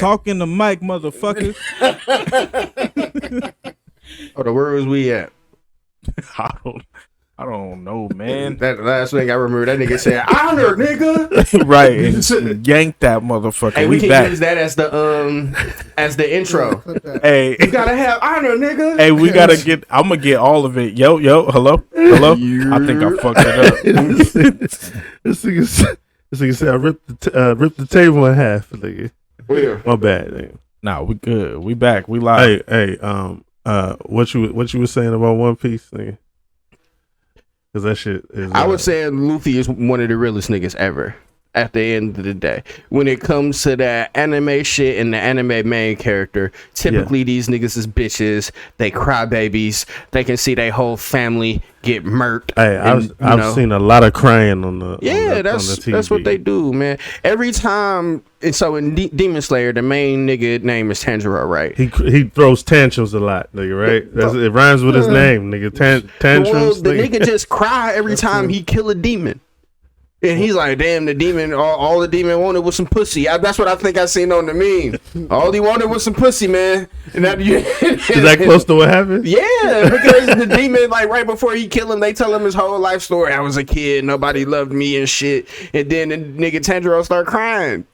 Talk in the mic, motherfucker. Oh, the where was we at? I don't know, man. That last thing I remember, that nigga said, "Honor, nigga." Right, and yank that mototherfucker. Hey, we can back. use that as the intro. Hey, you gotta have honor, nigga. Hey, we gotta get. I'm gonna get all of it. Yo, hello. I think I fucked it up. This nigga said I ripped the table in half. Nigga. Where? My bad. Nigga. Nah, we good. We back. We live. Hey, what you were saying about One Piece, nigga? Because that shit is. I was saying Luffy is one of the realest niggas ever. At the end of the day, when it comes to that anime shit and the anime main character, typically these niggas is bitches. They cry babies. They can see their whole family get murked. Hey, I've seen a lot of crying on the that's what they do, man. Every time. And so in Demon Slayer, the main nigga name is Tanjiro, right? He throws tantrums a lot, nigga, right? It rhymes with his name, nigga. Tantrums. Well, the nigga just cry every time he kill a demon. And he's like, damn, the demon, all the demon wanted was some pussy. That's what I think I seen on the meme. All he wanted was some pussy, man. And that, is that close to what happened? Yeah, because the demon, like right before he kill him, they tell him his whole life story. I was a kid, nobody loved me and shit. And then the nigga Tanjiro start crying.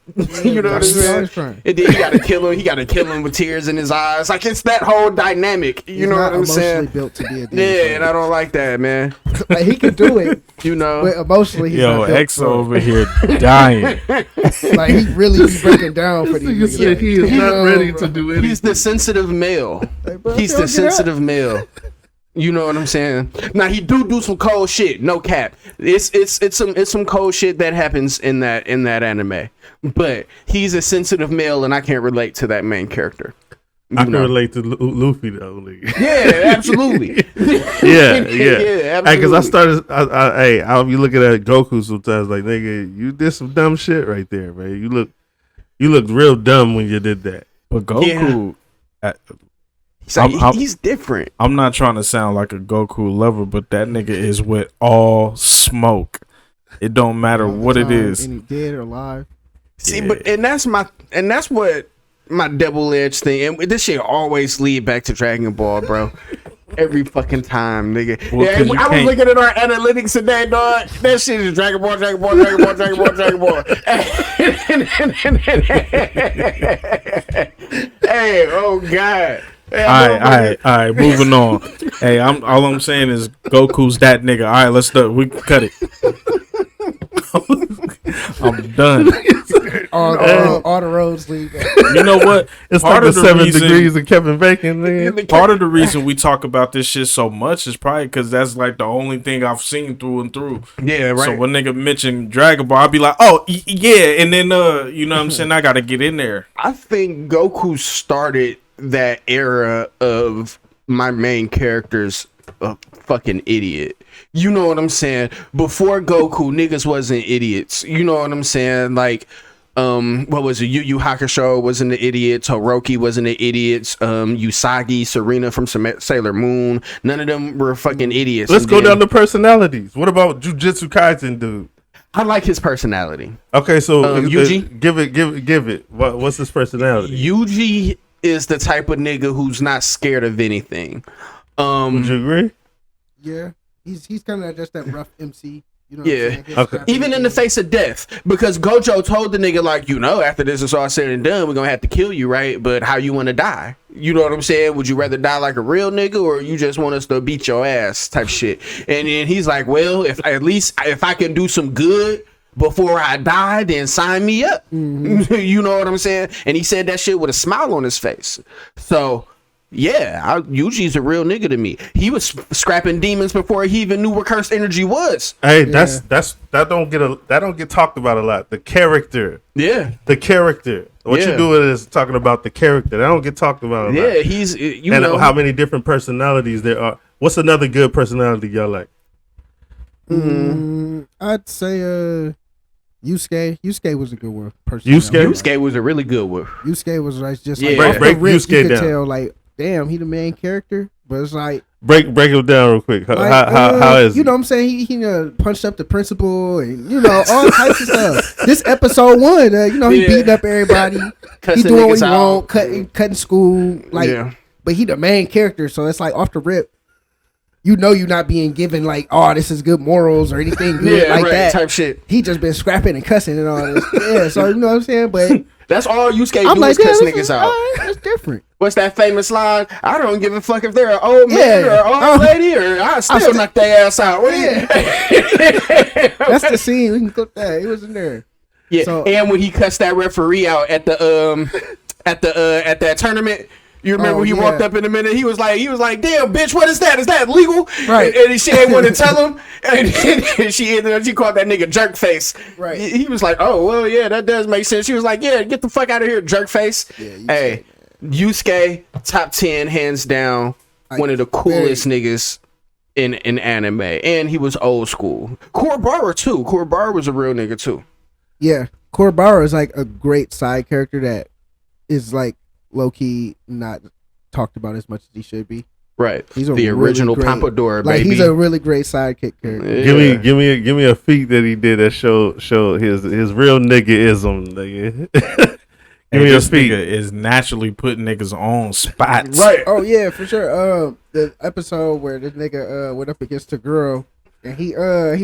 You know what I'm saying? And then he gotta kill him. He gotta kill him with tears in his eyes. Like it's that whole dynamic. You know what I'm saying? Built to be a demon yeah, and I don't like that, man. Like he can do it, you know. But emotionally, he's not built X over here dying. Like he really be breaking down for these niggas. He is not ready to do anything. He's the sensitive male. Like, bro, he's the sensitive male. You know what I'm saying? Now he do some cold shit, no cap. It's some cold shit that happens in that anime. But he's a sensitive male, and I can't relate to that main character. I can relate to Luffy though. Yeah, absolutely. yeah. Because I started. I'll be looking at Goku sometimes. Like, nigga, you did some dumb shit right there, man. You looked real dumb when you did that. But Goku, he's different. I'm not trying to sound like a Goku lover, but that nigga is with all smoke. It don't matter what it is. Any dead or alive. See, but that's what my double-edged thing, and this shit always lead back to Dragon Ball, bro. Every fucking time, nigga. Well, yeah, I was looking at our analytics today, dog. That shit is Dragon Ball. Hey, oh god. All right. Moving on. Hey, all I'm saying is Goku's that nigga. All right, let's do. We cut it. I'm done. All the roads lead back. You know what? It's part like the 7 degrees of Kevin Bacon. Man. Part of the reason we talk about this shit so much is probably because that's like the only thing I've seen through and through. Yeah, right. So when nigga mentioned Dragon Ball, I'd be like, oh, yeah. And then, you know what I'm saying? I got to get in there. I think Goku started that era of my main character's a fucking idiot. You know what I'm saying? Before Goku, niggas wasn't idiots. You know what I'm saying? Like, what was it? Yu Yu Hakusho wasn't an idiot. Todoroki wasn't an idiot. Usagi, Serena from Sailor Moon. None of them were fucking idiots. Let's go down to personalities. What about Jujutsu Kaisen, dude? I like his personality. Okay, so Yuji? Give it. What's his personality? Yuji is the type of nigga who's not scared of anything. Would you agree? Yeah, he's kind of just that rough MC. You know okay. Even in the face of death, because Gojo told the nigga, like, after this is all said and done, we're gonna have to kill you, right? But how you want to die? You know what I'm saying? Would you rather die like a real nigga, or you just want us to beat your ass type shit? And then he's like, well, if I can do some good before I die, then sign me up. Mm-hmm. You know what I'm saying? And he said that shit with a smile on his face. So yeah, Yuji's a real nigga to me. He was scrapping demons before he even knew what cursed energy was. Hey, that don't get talked about a lot. The character. Yeah. The character. What you doing is talking about the character. That don't get talked about a lot. Yeah, he's how many different personalities there are. What's another good personality y'all like? I'd say Yusuke. Yusuke was a good one. Yusuke was a really good one. Yusuke was like just break Yusuke you could tell like, damn, he the main character, but it's like break him down real quick. Like, How is you know what I'm saying? He punched up the principal and all types of stuff. This episode 1, he beating up everybody. He doing what he want, cutting school. But he the main character, so it's like off the rip. You're not being given like, oh, this is good morals or anything good that type shit. He just been scrapping and cussing and all this. Yeah, so you know what I'm saying? But that's all Yusuke do is cuss niggas out. That's different. What's that famous line? I don't give a fuck if they're an old man or an old lady, or I still knock their ass out. That's the scene. We can clip that. He was in there. Yeah, so, and when he cussed that referee out at the at that tournament. You remember when he walked up in a minute? He was like, "Damn, bitch, what is that? Is that legal?" Right. And she ain't want to tell him, and she called that nigga jerk face. Right. He was like, "Oh, well, yeah, that does make sense." She was like, "Yeah, get the fuck out of here, jerk face." Yeah, hey, Yusuke, top 10, hands down, one of the coolest niggas in anime, and he was old school. Kuwabara too. Kuwabara was a real nigga too. Yeah, Kuwabara is like a great side character that is like low-key not talked about as much as he should be. Right. He's the original Pompadour, baby. Like, he's a really great sidekick character. Yeah. Give me a feat that he did that show his real nigga-ism, nigga. Give me a feat. Is naturally putting niggas on spots. Right. Oh yeah, for sure. The episode where this nigga went up against Taguro and he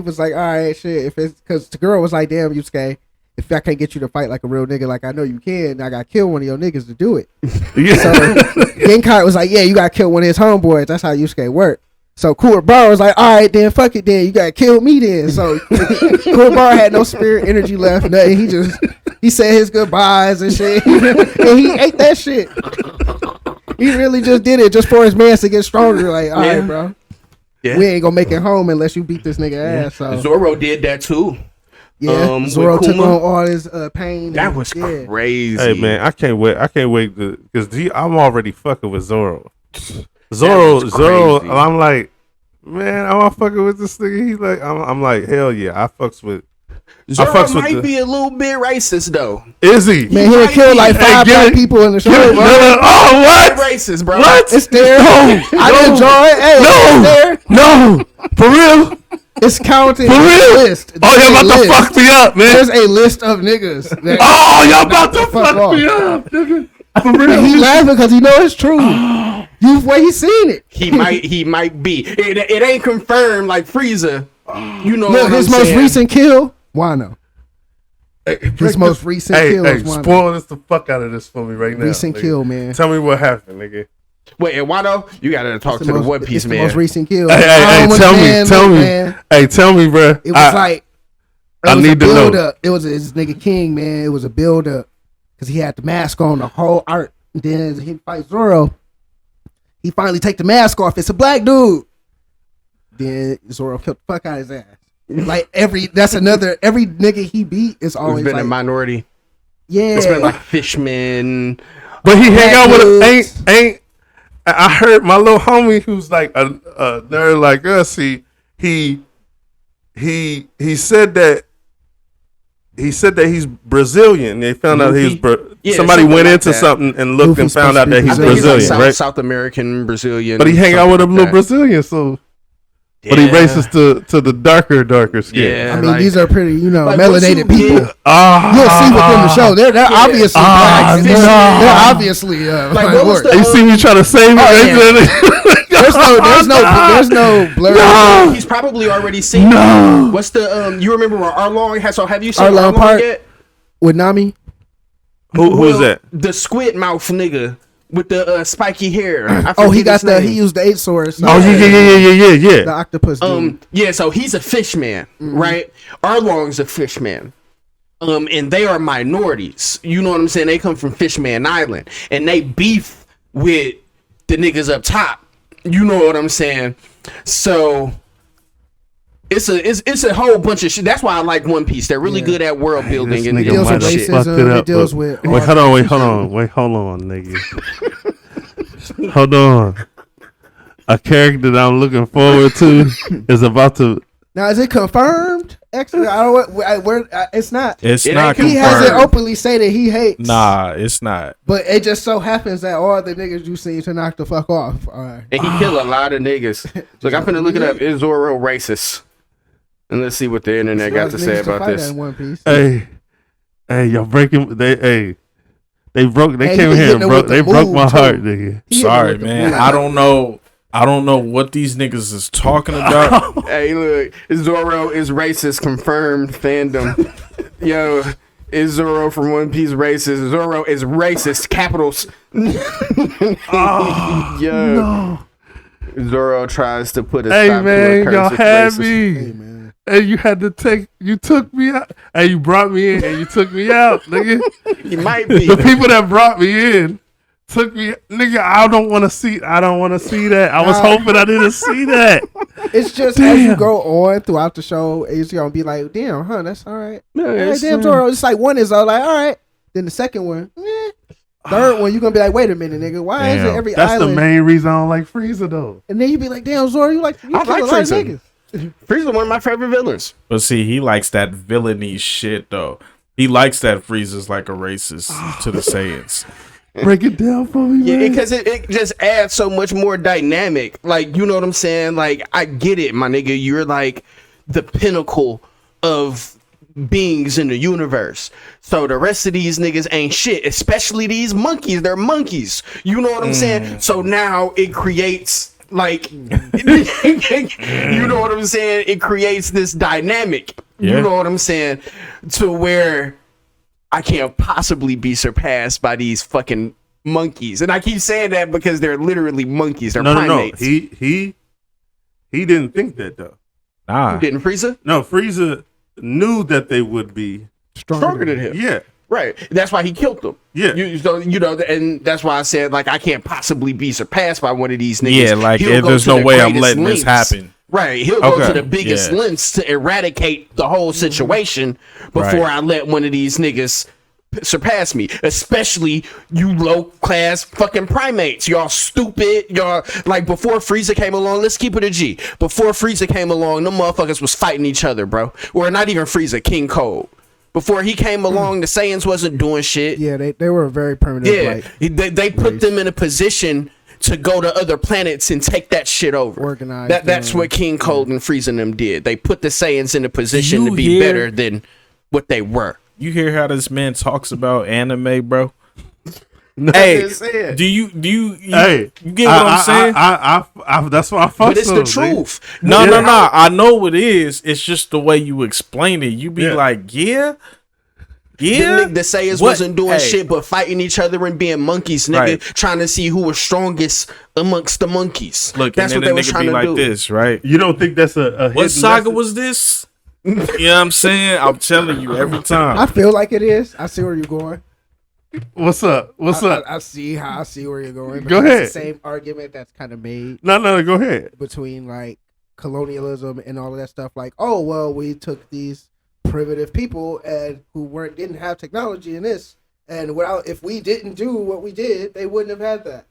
was like, all right, shit, if it's because Taguro was like, damn, Yusuke, if I can't get you to fight like a real nigga, like I know you can, I gotta kill one of your niggas to do it. Yeah. So Genkai was like, yeah, you gotta kill one of his homeboys. That's how Yusuke work. So Kuwabara was like, all right, then fuck it, then you gotta kill me then. So Kuwabara had no spirit energy left, nothing. He said his goodbyes and shit, and he ate that shit. He really just did it just for his mans to get stronger. Like, all right, bro, we ain't gonna make it home unless you beat this nigga ass. So Zoro did that too. Yeah, Zoro took on all his pain. That was crazy. Hey man, I can't wait because I'm already fucking with Zoro. Zoro, I'm like, man, I'm fucking with this nigga. He like, I'm like, hell yeah, I fucks with. Zoro might be a little bit racist though. Is he? Man, he'll kill like 5 black people in the show. Bro. Oh, what? Racist, bro. What? It's there. I enjoy it. Hey, no, for real. It's counted. For real? List. Oh, y'all about to fuck me up, man. There's a list of niggas. Y'all about to fuck me up, nigga. For real. He laughing because he know it's true. He's seen it. He might be. It ain't confirmed like Frieza. You know. Look, his most recent kill. Wano. His most recent kill. Hey, spoil this the fuck out of this for me right now. Recent kill, man. Tell me what happened, nigga. Wait, and Wano, you gotta talk to the One Piece man. The most recent kill. Hey, tell me. Hey, tell me, bro. It was like I need to know. Up. It was his nigga King, man. It was a build up because he had the mask on, the whole art. And then he fights Zoro. He finally take the mask off. It's a black dude. Then Zoro killed the fuck out of his ass. Like every nigga he beat is always been like, a minority. Yeah, it's been like fishmen. But he hang out with ain't. I heard my little homie who's like a nerd like us. He said that he's Brazilian. They found out he was somebody went into something and looked and found out that he's Brazilian, like right? South American Brazilian. But he hang out with a little Brazilian, so. Yeah. But he racist to the darker skin. Yeah, I mean, these are pretty, like, melanated people. You'll see within the show. They're obviously black. They're obviously like, you see me trying to save it. There's no blur. No. He's probably already seen. No. What's the you remember where Arlong has? So have you seen Arlong Arlong yet? With Nami? Who is that? The squid mouth nigga. With the spiky hair. He used the 8 swords. So yeah. The octopus dude. Yeah, so he's a fishman, right? Arlong's a fishman. And they are minorities. You know what I'm saying? They come from Fishman Island. And they beef with the niggas up top. You know what I'm saying? So it's a whole bunch of shit. That's why I like One Piece. They're really good at world building and deals with racism. It deals with hold on, nigga. Hold on. A character that I'm looking forward to is about to. Now, is it confirmed Actually, I don't. It's not. It's It not ain't He confirmed. hasn't openly said that he hates. Nah, it's not. But it just so happens that all the niggas you seem to knock the fuck off. And he kill a lot of niggas. Look, I'm finna look it up. Is Zoro racist? And let's see what the internet got to say about this. One Piece. Hey, y'all breaking. They broke. They Hey, came he here hitting and it broke. with the They broke move, my too. heart, nigga. He Sorry, hit him with the man. boot. I don't know. I don't know what these niggas is talking about. Hey, look, Zoro is racist. Confirmed fandom. Yo, is Zoro from One Piece racist? Zoro is racist. Capitals. Yo, No. Zoro tries to put a Hey stop to a man, curse y'all of had racist. me. Hey man. And you had to take. You took me out. And you brought me in. And you took me out, nigga. He might be. The people that brought me in took me, nigga. I don't want to see that. I was hoping I didn't see that. It's just as you go on throughout the show, it's gonna be like, damn, huh? That's all right. No, All right, it's, damn, Zoro. It's like one is all like, all right. Then the second one, third one, you gonna be like, wait a minute, nigga. Why is it Damn, every that's island? the main reason I don't like Frieza though. And then you be like, damn, Zoro, you I kill like a lot of Frieza. niggas. Frieza, one of my favorite villains. But see, he likes that villainy shit though. He likes that Frieza's like a racist to the Saiyans. Break it down for me, Yeah, man. because it just adds so much more dynamic. Like, you know what I'm saying? Like, I get it, my nigga. You're like the pinnacle of beings in the universe. So the rest of these niggas ain't shit, especially these monkeys. They're monkeys. You know what I'm saying? So now it creates like you know what I'm saying? It creates this dynamic. Yeah. You know what I'm saying? To where I can't possibly be surpassed by these fucking monkeys. And I keep saying that because they're literally monkeys. They're no. primates. He didn't think that though. Nah. Didn't Frieza? No, Frieza knew that they would be. Stronger than him. Yeah, Right. That's why he killed them. Yeah. You know, and that's why I said, like, I can't possibly be surpassed by one of these niggas. Yeah, like He'll go there's to no the way I'm greatest letting this lengths. happen. Right. He'll go Okay, to the biggest yeah. lengths to eradicate the whole situation before Right. I let one of these niggas surpass me. Especially you low class fucking primates. Y'all stupid. Y'all, like, before Frieza came along, let's keep it a G. Before Frieza came along, them motherfuckers was fighting each other, bro. Or not even Frieza, King Cold. Before he came along, the Saiyans wasn't doing shit. Yeah, they were a very primitive. Yeah, Like, they put them in a position to go to other planets and take that shit over. Organize That's them. what King Cold and Frieza and them did. They put the Saiyans in a position you to be hear- better than what they were. You hear how this man talks about anime, bro? No, Hey, just saying. do you hey, you get what I'm saying? I that's why I fuck But it's the with him, nigga. truth. No, Yeah. no. I know it is. It's just the way you explain it. You be Yeah. like, yeah. The Saiyans What? wasn't doing Hey. shit but fighting each other and being monkeys, nigga. Right. Trying to see who was strongest amongst the monkeys. Look, That's and what then they the were nigga trying be to like do. this, right? You don't think that's a What hidden saga message? was this? You know what I'm saying? I'm telling you every I time. feel like it is. I see where you're going. What's up? What's up? I see where you're going. Go because ahead. It's the same argument that's kind of made No, go ahead. between like colonialism and all of that stuff. Like, oh well, we took these primitive people and who didn't have technology in this, and without if we didn't do what we did, they wouldn't have had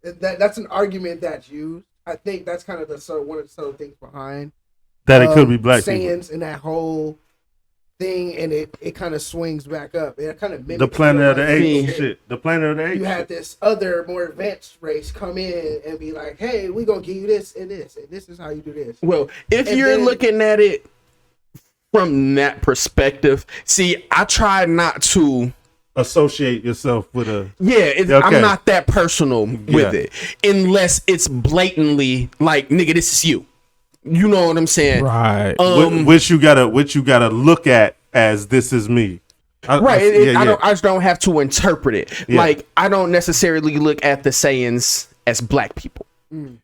that. That's an argument that's used. I think that's kind of one of the subtle things behind That it could be black people. Saiyans and that whole thing, and it kind of swings back up. It kind of The Planet of the Apes shit. The Planet of the Apes. You had this other more advanced race come in and be like, "Hey, we're gonna give you this, and this is how you do this." Well, if And you're then- looking at it from that perspective, see, I try not to. Associate yourself with a. Yeah, Okay. I'm not that personal with Yeah. it, unless it's blatantly like, nigga, this is you. You know what I'm saying? Right. Which you gotta look at as this is me. Right. Yeah. I just don't have to interpret it. Yeah. Like, I don't necessarily look at the Saiyans as black people.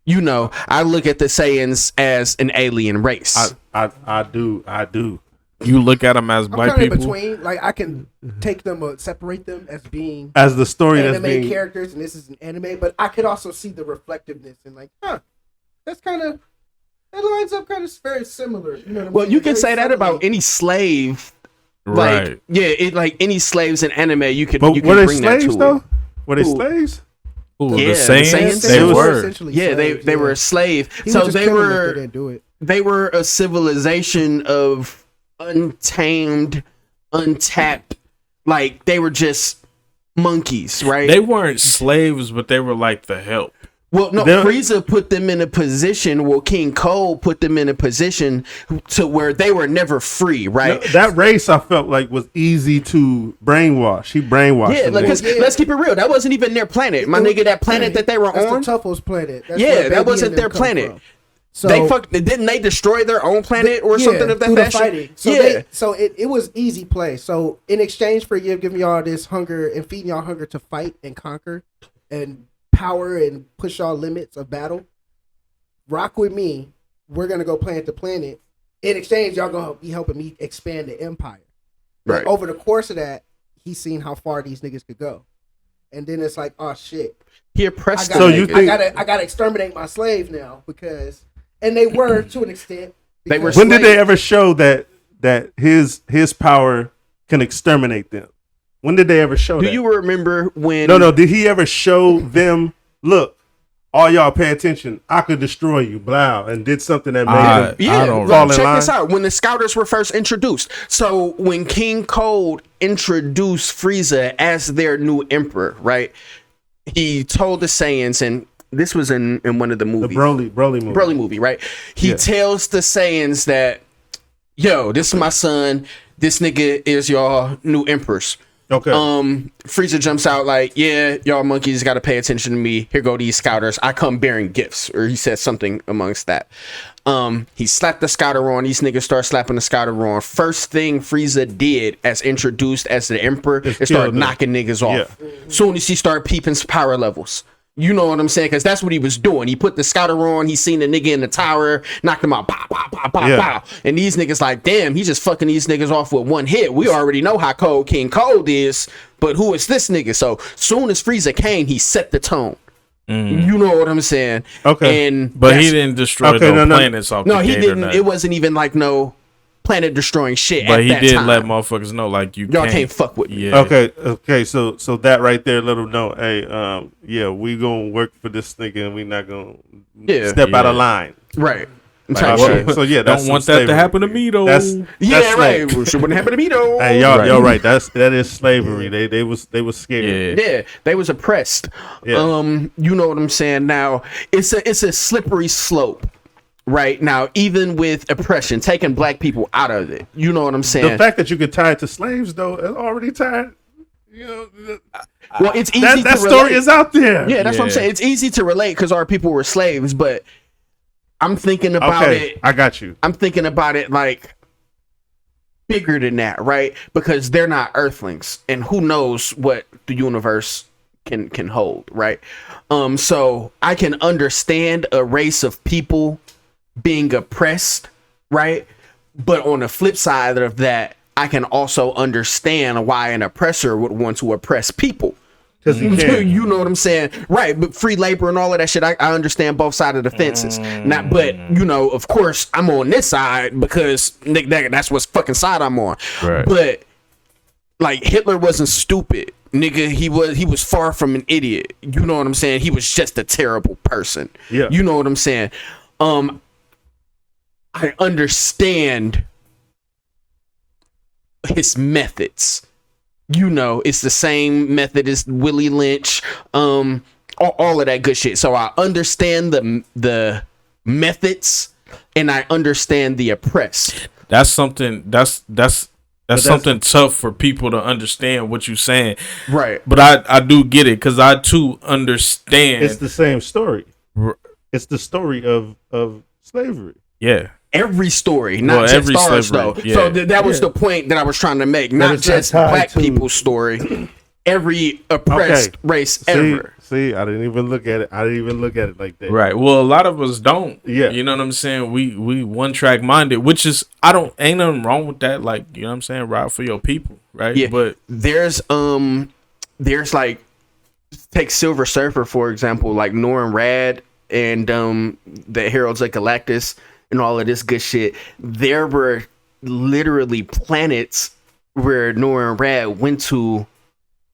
You know, I look at the Saiyans as an alien race. I do. You look at them as I'm black kind of in people. between. Like I can take them, separate them as being As the story that's anime being. characters, and this is an anime. But I could also see the reflectiveness and like, that's kind of that lines up kind of very similar. You know what I'm well, saying? you can Very say that similar. about any slave. Right. Like, yeah, like any slaves in anime, you could But you were can they bring that slaves to though? it. Were they Who? slaves? Ooh, Yeah, the the Saiyans, Saiyans, they were. essentially Yeah, slaves, they were a slave. He So would just they kill them if were they didn't do it. they were a civilization of untamed, untapped, like they were just monkeys, right? They weren't slaves, but they were like the help. Well, no, Frieza put them in a position. Well, King Cold put them in a position to where they were never free, right? No, that race I felt like was easy to brainwash. He brainwashed. Yeah, like, let's keep it real. That wasn't even their planet, my nigga. That planet that they were on, the Tuffle's planet. That's that wasn't their planet. From. So didn't they destroy their own planet or something of that fashion? So it was easy play. So in exchange for you giving y'all this hunger and feeding y'all hunger to fight and conquer and power and push y'all limits of battle, rock with me. We're gonna go plant the planet. In exchange, y'all gonna be helping me expand the empire. Right. Like, over the course of that, he's seen how far these niggas could go, and then it's like, oh shit, he oppressed. I gotta exterminate my slave now because, and they were to an extent. They were. When did they ever show that his power can exterminate them? When did they ever show that? Do you remember when... No, did he ever show them, look, all y'all pay attention, I could destroy you, blah, and did something that made them fall in line? Check this out. When the Scouters were first introduced, so when King Cold introduced Frieza as their new emperor, right, he told the Saiyans, and this was in one of the movies. The Broly movie, right? He tells the Saiyans that, yo, this is my son, this nigga is y'all new emperors. Okay. Frieza jumps out like, yeah, y'all monkeys got to pay attention to me. Here go these Scouters. I come bearing gifts, or he said something amongst that. He slapped the Scouter on. These niggas start slapping the Scouter on. First thing Frieza did as introduced as the Emperor is start knocking niggas off. Soon as he started peeping power levels. You know what I'm saying? Because that's what he was doing. He put the Scouter on. He seen the nigga in the tower, knocked him out, pow, pow, pow, pow, pow. And these niggas like, damn, he's just fucking these niggas off with one hit. We already know how cold King Cold is, but who is this nigga? So soon as Frieza came, he set the tone. You know what I'm saying? Okay. But he didn't destroy planets off the gate. No, he didn't. It wasn't even like no planet destroying shit. But he did let motherfuckers know, like, y'all can't fuck with me. Yeah. Okay. So that right there, let them know, hey, we gonna work for this nigga, and we not gonna step out of line. Right. So yeah, don't want that to happen to me though. That's right. It wouldn't happen to me though. Hey, y'all right. That is slavery. They was scared. Yeah, they was oppressed. Yeah. You know what I'm saying? Now it's a slippery slope. Right now, even with oppression, taking black people out of it, you know what I'm saying. The fact that you could tie it to slaves, though, is already tied. You know, well, it's easy. That story is out there. Yeah, that's what I'm saying. It's easy to relate because our people were slaves, but I'm thinking about it. I got you. I'm thinking about it like bigger than that, right? Because they're not Earthlings, and who knows what the universe can hold, right? So I can understand a race of people being oppressed, right? But on the flip side of that, I can also understand why an oppressor would want to oppress people. Because you know what I'm saying? Right, but free labor and all of that shit, I understand both sides of the fences. But of course, I'm on this side because that's what's fucking side I'm on. Right. But like Hitler wasn't stupid. Nigga, he was far from an idiot. You know what I'm saying? He was just a terrible person. Yeah. You know what I'm saying? I understand his methods. It's the same method as Willie Lynch, all of that good shit. So I understand the methods, and I understand the oppressed. That's something. That's something tough for people to understand what you're saying. Right. But I do get it because I too understand. It's the same story. It's the story of slavery. Yeah. Every story, not just ours, though. Yeah. So that was the point that I was trying to make. Not just black people's story. Every oppressed race ever. See, I didn't even look at it like that. Right. Well, a lot of us don't. Yeah. You know what I'm saying? We one track minded, which is ain't nothing wrong with that. Like, you know what I'm saying? Ride for your people, right? Yeah. But there's like, take Silver Surfer for example, like Norrin Rad and the Heralds of Galactus and all of this good shit. There were literally planets where Norrin Rad went to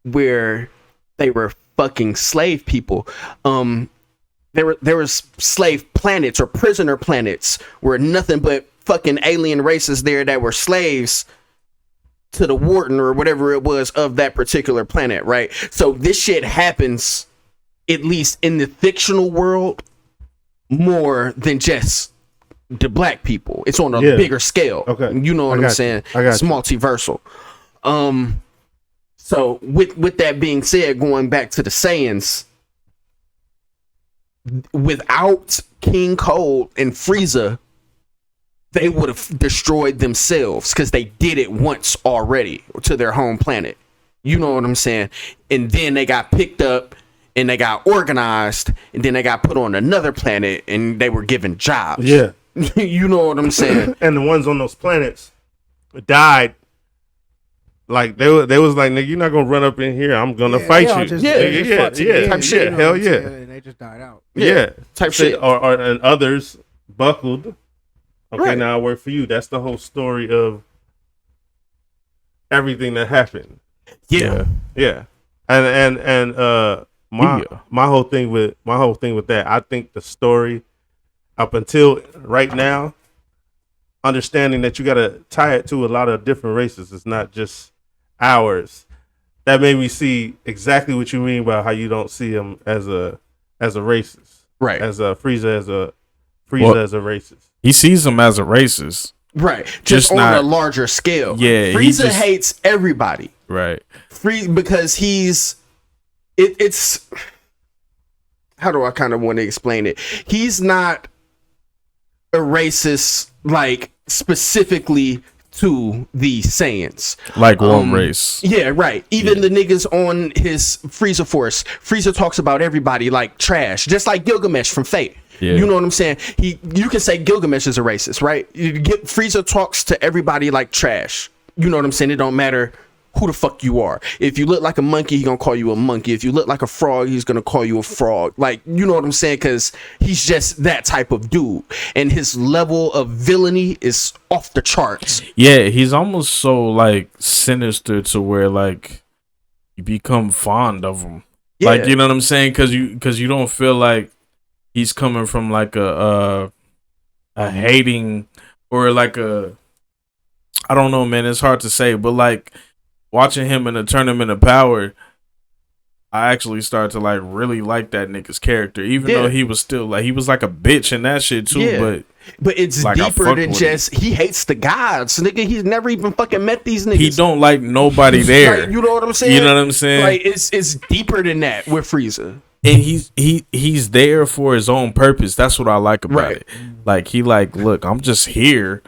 where they were fucking slave people. There was slave planets or prisoner planets where nothing but fucking alien races there that were slaves to the warden or whatever it was of that particular planet, right? So this shit happens, at least in the fictional world, more than just the black people. It's on a bigger scale. Okay. You know what I'm saying? It's multiversal. So with that being said, going back to the Saiyans, without King Cold and Frieza, they would have destroyed themselves because they did it once already to their home planet. You know what I'm saying? And then they got picked up and they got organized and then they got put on another planet and they were given jobs. Yeah. You know what I'm saying? And the ones on those planets died. Like they was like, nigga, you're not gonna run up in here. I'm gonna fight you. Type shit. Hell yeah. And they just died out. Yeah. Type shit. Or and others buckled. Okay, Right. now I work for you. That's the whole story of everything that happened. Yeah. Yeah. And my whole thing with that, I think the story up until right now, understanding that you gotta tie it to a lot of different races. It's not just ours. That made me see exactly what you mean by how you don't see him as a racist. Right. As a Frieza as a racist. He sees them as a racist. Right. Just Just on not- a larger scale. Yeah, he Frieza just- hates everybody. Right. Because it's how do I kind of want to explain it? He's not a racist like specifically to the Saiyans. Like one race. Yeah, right. Even the niggas on his Frieza Force, Frieza talks about everybody like trash, just like Gilgamesh from Fate. Yeah. You know what I'm saying? You can say Gilgamesh is a racist, right? Frieza talks to everybody like trash. You know what I'm saying? It don't matter who the fuck you are. If you look like a monkey, he's gonna call you a monkey. If you look like a frog, he's gonna call you a frog. Like, you know what I'm saying? Because he's just that type of dude. And his level of villainy is off the charts. Yeah, he's almost so like sinister to where like you become fond of him. Yeah. Like, you know what I'm saying? Because you don't feel like he's coming from like a hating or like a, I don't know, man. It's hard to say, but like watching him in a Tournament of Power, I actually started to like really like that nigga's character, even though he was still like he was like a bitch in that shit too. Yeah. But it's like, deeper than just he hates the gods, nigga. He's never even fucking met these niggas. He don't like nobody there. Like, you know what I'm saying? You know what I'm saying? Like it's deeper than that with Frieza. And he's there for his own purpose. That's what I like about it. Like he like, look, I'm just here.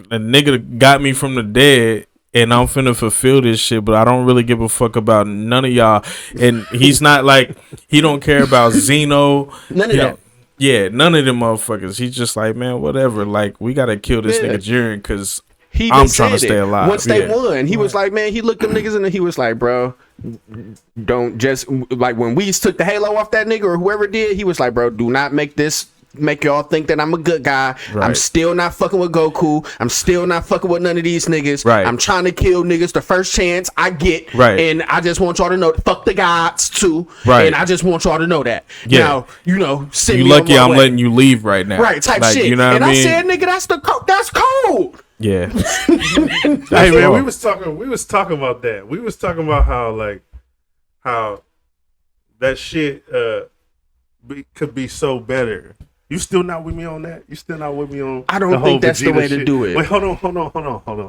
A nigga got me from the dead, and I'm finna fulfill this shit. But I don't really give a fuck about none of y'all. And he's not like he don't care about Zeno. None of that. Yeah, none of them motherfuckers. He's just like, man, whatever. Like we gotta kill this nigga Jiren because I'm trying to stay alive. Once they won, he was like, man, he looked them niggas and he was like, bro, don't just like when we took the halo off that nigga or whoever did, he was like, bro, do not make y'all think that I'm a good guy. Right. I'm still not fucking with Goku. I'm still not fucking with none of these niggas. Right. I'm trying to kill niggas the first chance I get. Right. And I just want y'all to know, fuck the gods too. Right. And I just want y'all to know that. Yeah. Now, you know, send you me on lucky my I'm way. letting you leave right now. Right, type like, shit. You know what and I mean? said, nigga, that's cold. Yeah. Hey man, we was talking about that. We was talking about how that shit could be so better. You still not with me on that? You still not with me on? I don't the whole think that's the Vegeta way to shit? do it. Wait, hold on.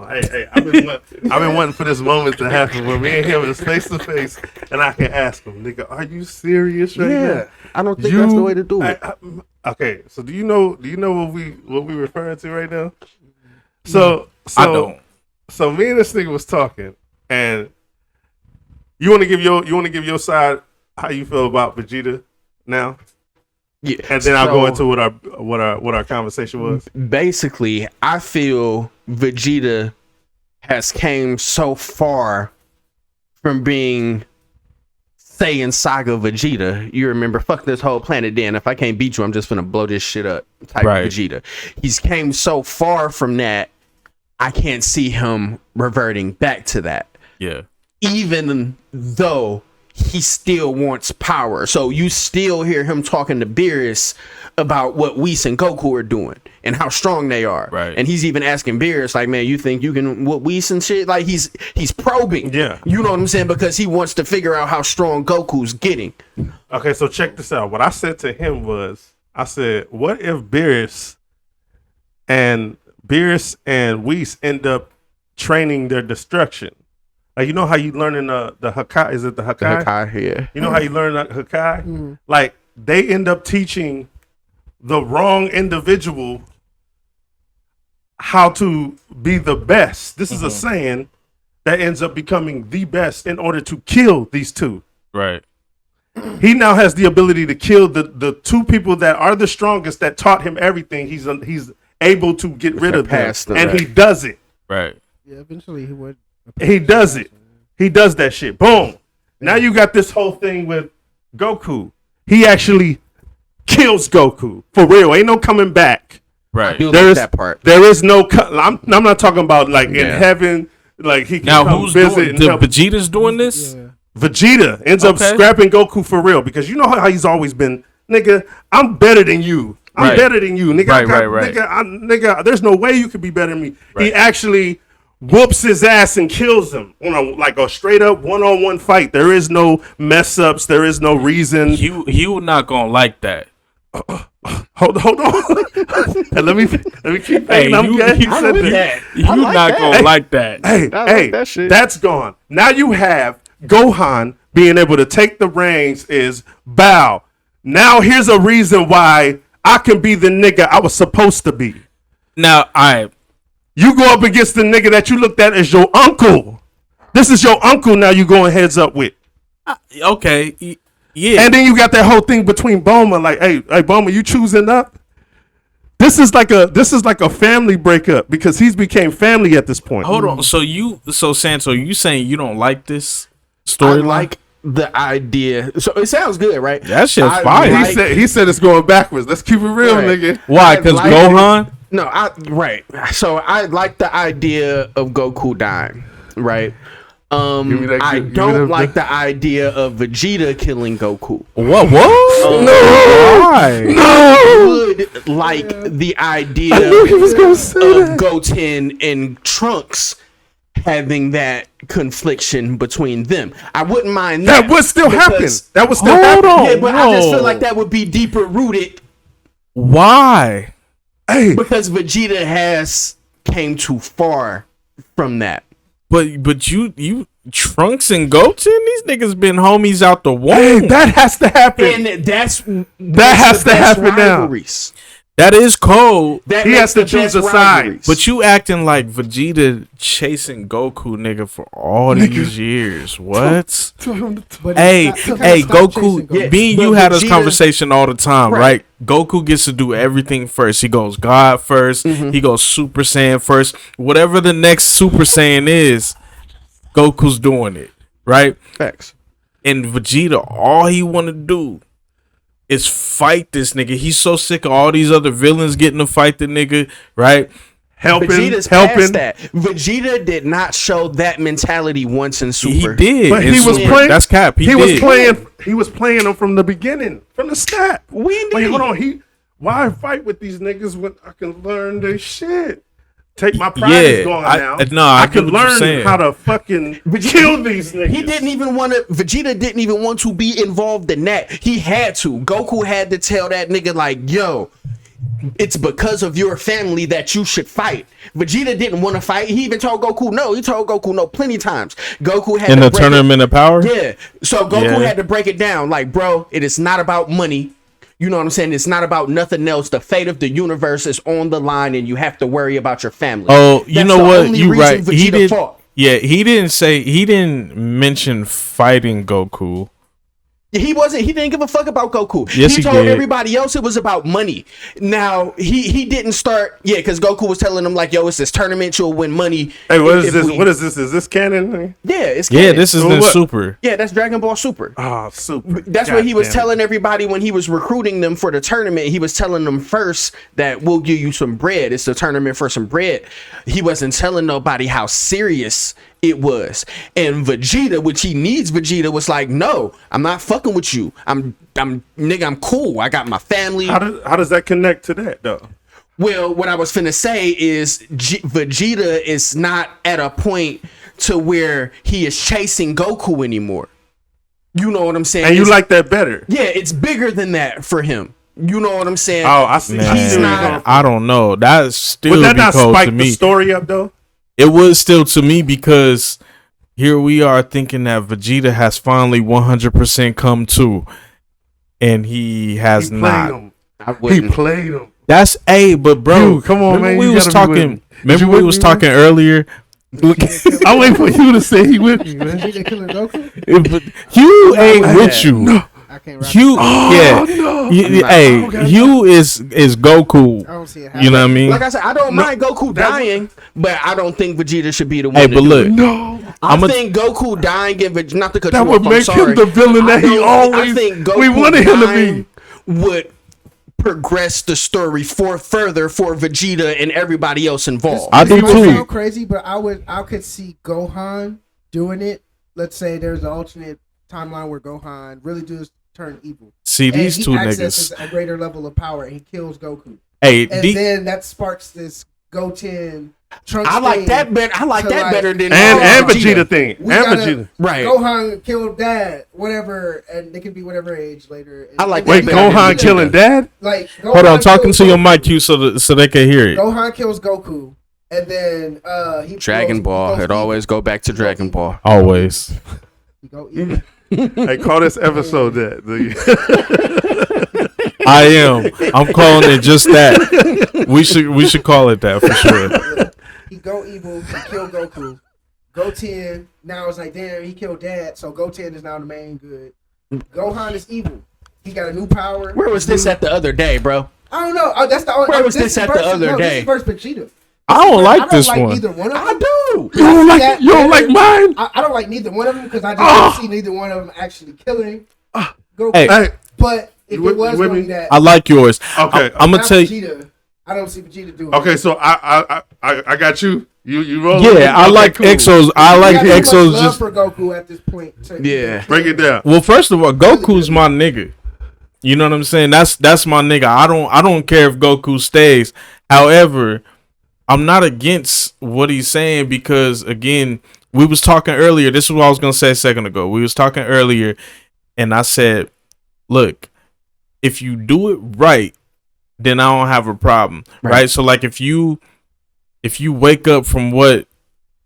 Hey, I've been wanting for this moment to happen where me and him is face to face, and I can ask him, nigga, are you serious right now? I don't think that's the way to do it. Okay, so do you know what we referring to right now? So I don't. So me and this nigga was talking, and you want to give your side how you feel about Vegeta now, Yeah, and then I'll go into what our conversation was. Basically, I feel Vegeta has came so far from being Saiyan Saga Vegeta. You remember, fuck this whole planet, Dan. If I can't beat you, I'm just gonna blow this shit up. Type Right. Vegeta. He's came so far from that. I can't see him reverting back to that. Yeah. Even though he still wants power. So you still hear him talking to Beerus about what Whis and Goku are doing and how strong they are. Right. And he's even asking Beerus, like, man, you think you can whoop Whis and shit? Like, he's probing. Yeah. You know what I'm saying? Because he wants to figure out how strong Goku's getting. Okay, so check this out. What I said to him was, I said, what if Beerus and Whis end up training their destruction? Like, you know how you learn in the Hakai? Is it the Hakai? Hakai, yeah. You know how you learn that Hakai? Like, they end up teaching the wrong individual how to be the best. This is a saying that ends up becoming the best in order to kill these two. Right. He now has the ability to kill the two people that are the strongest, that taught him everything. He's able to get rid of them, and he does it. Right. Yeah, eventually he would. He does it. He does that shit. Boom. Now you got this whole thing with Goku. He actually kills Goku for real. Ain't no coming back. Right. There's that part. There is no. I'm not talking about like in heaven. Like he can Now come who's visit doing? and The help. Vegeta's doing this. Yeah. Vegeta ends up scrapping Goku for real, because you know how he's always been, nigga, I'm better than you. I'm better than you, nigga. Right. Nigga, there's no way you could be better than me. Right. He actually whoops his ass and kills him on a straight up one-on-one fight. There is no mess ups. There is no reason. You not gonna like that. Hold on. let me keep Hey, I'm glad you said that. You not gonna like that. Hey, that shit. That's gone. Now you have Gohan being able to take the reins is bow. Now here's a reason why I can be the nigga I was supposed to be. Now You go up against the nigga that you looked at as your uncle. This is your uncle now you going heads up with. okay. Yeah. And then you got that whole thing between Bulma, like, hey Bulma, you choosing up? This is like a family breakup, because he's became family at this point. Hold on. So Santo, you saying you don't like this I storyline? like the idea. So it sounds good, right? That shit's I fire. like- He said it's going backwards. Let's keep it real, Right. nigga. Why? I Because like Gohan. No, right. So I like the idea of Goku dying, right? I don't like the idea of Vegeta killing Goku. What? No. Why? I would like the idea He was gonna say of that. Goten and Trunks having that confliction between them. I wouldn't mind that. That would still happen. because- That would still Hold happen. on. Yeah, but I just feel Whoa. like that would be deeper rooted Why? Hey, because Vegeta has came too far from that. But you Trunks and Goten, these niggas been homies out the womb. hey, that has to happen. And that's That has to happen now. That is cold. That He makes has to the choose best a side. rivalries. But you acting like Vegeta chasing Goku, nigga, for all these years. What? But Hey, it's not- hey, stop Goku. chasing Yeah, Me and but you had this Vegeta- conversation all the time, Right. right? Goku gets to do everything first. He goes God 1st. He goes Super Saiyan first. Whatever the next Super Saiyan is, Goku's doing it, right? Facts. And Vegeta, all he want to do is fight this nigga. He's so sick of all these other villains getting to fight the nigga, right? Vegeta's past that. Vegeta did not show that mentality once in Super. He did. But in he was Super. playing. That's cap. He was did. playing. He was playing them from the beginning, from the start. When did Wait, he? hold on. Why fight with these niggas when I can learn their shit? Take my pride is gone now. I can get what you're learn saying. how to fucking kill these niggas. He didn't even want to. Vegeta didn't even want to be involved in that. He had to. Goku had to tell that nigga like, "Yo, it's because of your family that you should fight." Vegeta didn't want to fight. He even told Goku no. He told Goku no plenty times. Goku had in to the break tournament of power. It. Yeah. So Goku Yeah. had to break it down. Like, bro, it is not about money. You know what I'm saying? It's not about nothing else. The fate of the universe is on the line, and you have to worry about your family. Oh, you That's know the what? only You reason right. He Vegeta did. fought. Yeah, he didn't mention fighting Goku. He wasn't. He didn't give a fuck about Goku. Yes, he he told did. everybody else it was about money. Now he didn't start. Yeah, because Goku was telling him like, "Yo, it's this tournament. You'll win money." Hey, what is if this? we-" What is this? Is this canon? Yeah, it's Yeah, canon. this is So the what? Super. Yeah, that's Dragon Ball Super. Oh, super. That's what he was God damn it. telling everybody when he was recruiting them for the tournament. He was telling them first that we'll give you some bread. It's a tournament for some bread. He wasn't telling nobody how serious it was. And Vegeta, which he needs Vegeta, was like, no, I'm not fucking with you. I'm cool. I got my family. How does that connect to that though? Well, what I was finna say is Vegeta is not at a point to where he is chasing Goku anymore. You know what I'm saying? And you like that better? Yeah, it's bigger than that for him. You know what I'm saying? Oh, I see. Man, He's not. I don't know. That's still Would that not cold spike to me. the story up though? It would still to me because here we are thinking that Vegeta has finally 100% come to, and he has not. He played him. That's but bro, Dude, come on, man. We You was gotta be with talking. me. Remember we was talking earlier. I'm waiting for you to say he with me, man. Vegeta killing Goku? Hugh ain't with you. No. I can't rock. Hugh, Oh, yeah. no. Hey, Hugh is Goku. I don't see it You happening. know what I mean? Like I said, I don't mind Goku dying, but I don't think Vegeta should be the one. Hey, to but do look, it. No. I think Goku dying and not to cut That you would off, I'm make sorry. him the villain that he always. I think Goku we wanted him to dying be. would progress the story further for Vegeta and everybody else involved. I do It might too. sound crazy, but I could see Gohan doing it. Let's say there's an alternate timeline where Gohan really does turn evil. See And these he two accesses niggas. a greater level of power and he kills Goku. Hey, And then that sparks this Goten Trunks I like thing that better. I like to, that like- better than And Vegeta thing. We And gotta- Vegeta. Right. Gohan killed dad, whatever, and they can be whatever age later. I like Wait, that better than Gohan Vegeta. killing dad? Like hold on, Gohan talking kills to your Goku. mic, Q, so they can hear it. Gohan kills Goku, and then he Dragon goes- Ball. he goes It always go back to Dragon Ball. Always. He go evil. Hey, call this episode that. I am. I'm calling it just that. We should call it that for sure. He go evil. He kill Goku. Goten now is like, damn, he killed dad, so Goten is now the main good. Gohan is evil. He got a new power. Where was this at the other day, bro? I don't know. That's the only. Where was this this is at the versus- other no, day? This is versus Vegeta. I don't like I don't this like one. neither one of them. I do. You don't like mine? I don't like neither one of them because I just don't see neither one of them actually killing Goku. Hey. Hey, But if You it with- was you with going to me? be that, I like yours. okay. I'm gonna not tell you. Vegeta, I don't see Vegeta doing Okay, it. so I got you. You roll. Yeah, I like Exos. I like He got too much Exos. love Just for Goku at this point. So Yeah. Break it down. well, first of all, Goku's my nigga. You know what I'm saying? That's my nigga. I don't care if Goku stays. However, I'm not against what he's saying because again, we was talking earlier. This is what I was gonna say a second ago. We was talking earlier, and I said, look, if you do it right, then I don't have a problem, right? So like if you wake up from what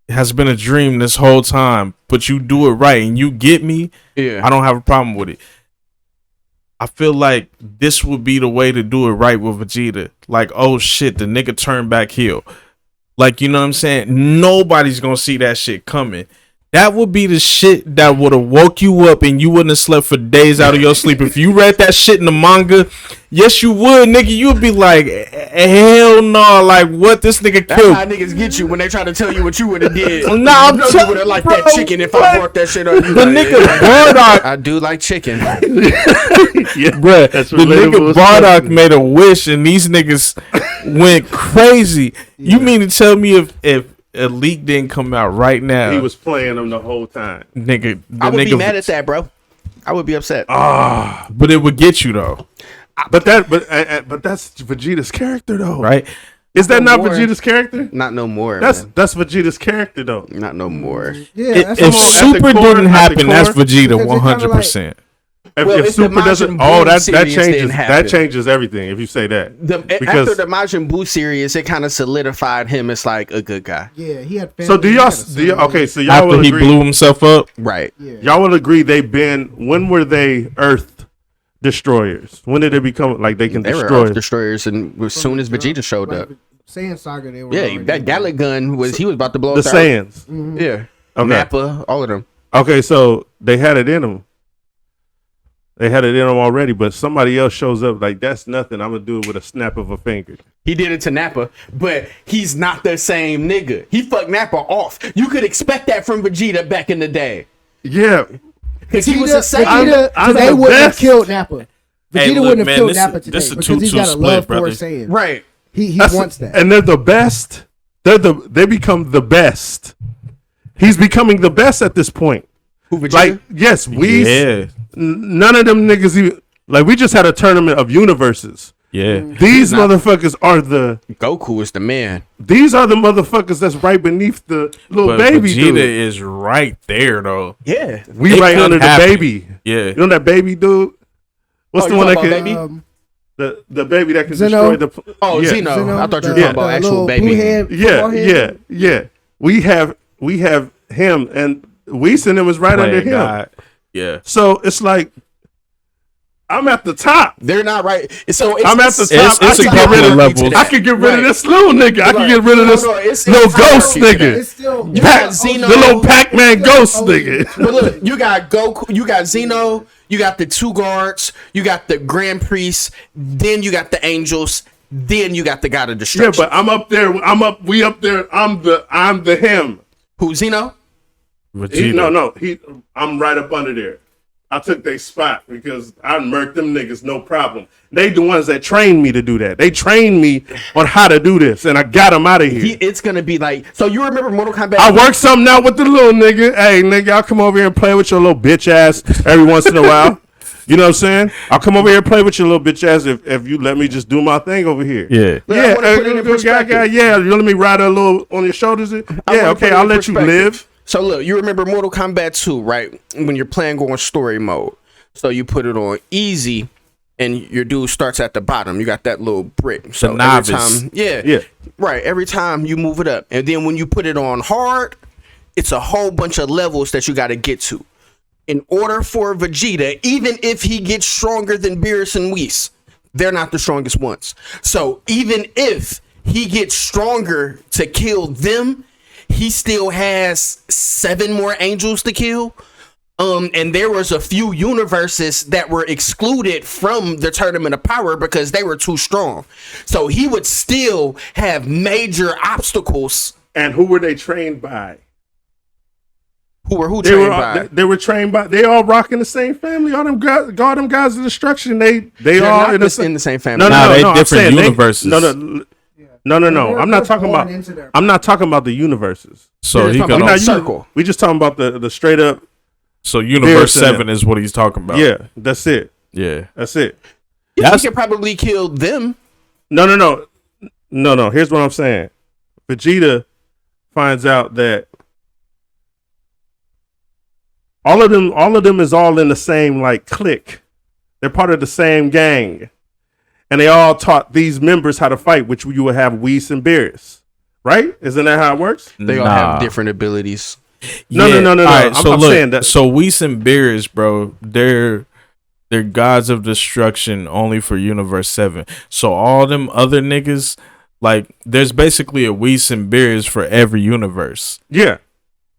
has been a dream this whole time, but you do it right and you get me, Yeah. I don't have a problem with it. I feel like this would be the way to do it right with Vegeta. Like, oh shit, the nigga turned back heel. Like, you know what I'm saying? Nobody's gonna see that shit coming. That would be the shit that would have woke you up and you wouldn't have slept for days out of your sleep. If you read that shit in the manga, yes you would, nigga. You would be like, hell no, like what this nigga That's killed. how niggas get you when they try to tell you what you would have did. Nah, I'm you know tell- you would have liked bro, that chicken if I what? brought that shit on you. The like, nigga yeah, Bardock, I do like chicken. Yeah, bruh, that's the relatable nigga as Bardock fuck. made a wish and these niggas went crazy. You mean to tell me if Elite didn't come out right now, He was playing them the whole time. nigga, the I would nigga, be mad at that, bro. I would be upset. but it would get you though, But that's Vegeta's character though, right? Is that not more. Vegeta's character? Not no more. That's man. Vegeta's character though. Not no more. Yeah, If that's at Super the core- didn't at the happen, that's core, Vegeta because it kinda 100%. If, Well, if it's the Super doesn't, Majin Buu that series changes didn't that happen. changes everything. If you say that, Because- After the Majin Buu series, it kind of solidified him as like a good guy. Yeah, he had. so do family, he y'all? had a son. Okay, so y'all After will he agree. blew himself up, Right. Yeah. Y'all will agree they've been. When were they Earth destroyers? When did they become like they can They were destroy? Earth destroyers, and as soon as Vegeta showed Like, up, Saiyan Saga, they were. yeah, already that Gallic gun was he was about to blow the up the Earth. Saiyans. Mhm. Yeah, Okay. Nappa, all of them. Okay, so they had it in them. They had it in them already, but somebody else shows up like that's nothing. I'm gonna do it with a snap of a finger. He did it to Nappa, but he's not the same nigga. He fucked Nappa off. You could expect that from Vegeta back in the day, Yeah, because he was a Saiyan. Vegeta I'm today the wouldn't have best. killed Nappa. Vegeta Hey, look, wouldn't have man, killed this Nappa is- today this is a because he's 2-2 got a split, love brother. for Saiyan. Right. He That's- wants that. and they're the best. They become the best He's becoming the best at this point. Who, Vegeta? Like, yes, Yeah. none of them niggas even like. We just had a tournament of universes. Yeah. These motherfuckers are the. Goku is the man. These are the motherfuckers that's right beneath the little But baby Vegeta dude. is right there though. Yeah. We It right could under happen. the baby. Yeah. You know that baby dude? What's Oh, the you one that talking can about baby? the baby that can Zeno? destroy the? Oh, yeah. Zeno. I thought you were the- talking about the actual little baby. blue head, football head. Yeah. We have him, and Whis and him is right under Playing him. God. Yeah. So it's like I'm at the top. They're not right. So I'm at the top. It's I a can get rid couple of levels. I can get rid Right. of this little nigga. I can Right. get rid of this No, it's little ghost hierarchy to that. nigga. It's still You got Zeno. The little Pac-Man ghost Oh, nigga. But look, you got Goku, you got Zeno, you got the two guards, you got the Grand Priest, then you got the angels, then you got the God of Yeah, Destruction. but I'm up there. We up there. I'm the him. Who, Zeno? Vegeta. I'm right up under there. I took their spot because I murked them niggas, no problem. They the ones that trained me to do that. They trained me on how to do this, and I got them out of here. It's gonna be like, so you remember Mortal Kombat? I work something out with the little nigga. Hey, nigga, I'll come over here and play with your little bitch ass every once in a while. You know what I'm saying? I'll come over here and play with your little bitch ass if you let me just do my thing over here. Yeah. Look, I wanna put it in perspective. Yeah. You let me ride a little on your shoulders? I Yeah, wanna okay, put it I'll in let you perspective. live. So look, you remember Mortal Kombat 2, right? When you're playing going story mode. So you put it on easy and your dude starts at the bottom. You got that little brick. So every novice. time, yeah. Yeah. Right. Every time you move it up. And then when you put it on hard, it's a whole bunch of levels that you got to get to. In order for Vegeta, even if he gets stronger than Beerus and Whis, they're not the strongest ones. So even if he gets stronger to kill them, he still has 7 more angels to kill. And there was a few universes that were excluded from the Tournament of Power because they were too strong. So he would still have major obstacles. And who were they trained by? Who They trained were by? they were trained by. They all rocking the same family. All them guys of destruction. They They're all not in the in the same family. No, Nah, they I'm different saying universes. No. They're- I'm not they're talking born about. into their- I'm not talking about the universes. So They're he talking could. about Now, circle. We just talking about the straight up. So Universe Beerus and 7 is what he's talking about. Yeah, that's it. Yeah. That's it. Yeah, he could probably kill them. No. Here's what I'm saying. Vegeta finds out that all of them is all in the same like clique. They're part of the same gang, and they all taught these members how to fight, which you would have Whis and Beerus, right? Isn't that how it works? They all have different abilities. No. All right, so I'm look, saying that. so Whis and Beerus, bro, they're gods of destruction only for Universe 7. So all them other niggas, like, there's basically a Whis and Beerus for every universe. Yeah.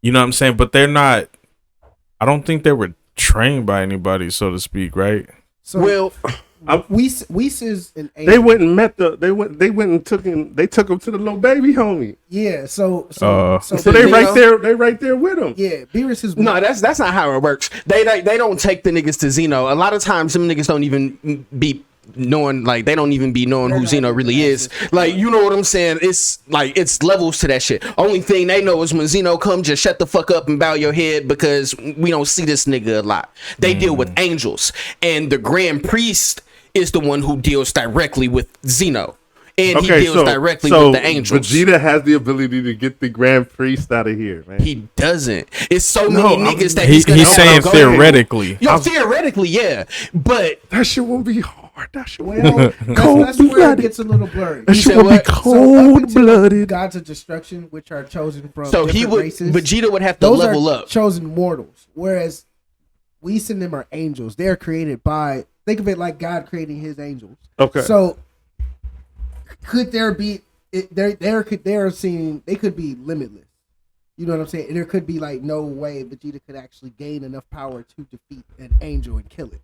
You know what I'm saying? But they're not. I don't think they were trained by anybody, so to speak, right? So Well, Whis is an angel. They went and met they went and took him to the little baby homie. Yeah. So They right there. They right there with him. Yeah, Beerus is no, that's not how it works. They don't take the niggas to Zeno. A lot of times, some niggas don't even be knowing, like, they don't even be knowing who Zeno really is. Like, you know what I'm saying? It's like, it's levels to that shit. Only thing they know is when Zeno come, just shut the fuck up and bow your head, because we don't see this nigga a lot. They deal with angels, and the Grand Priest is the one who deals directly with Zeno. And he deals directly with the angels. Vegeta has the ability to get the Grand Priest out of here, man. He doesn't. It's so many niggas that He's gonna saying go theoretically. Yo, theoretically, yeah, but that shit won't be hard. That shit won't well, be that's where it gets a little blurry. That shit will be cold blooded. Gods of destruction, which are chosen from so he would races, Vegeta would have to those level are up. chosen mortals, whereas Whis and them are angels. They are created by, think of it like God creating his angels. Okay. So could there be they could be limitless. You know what I'm saying? And there could be like no way Vegeta could actually gain enough power to defeat an angel and kill it.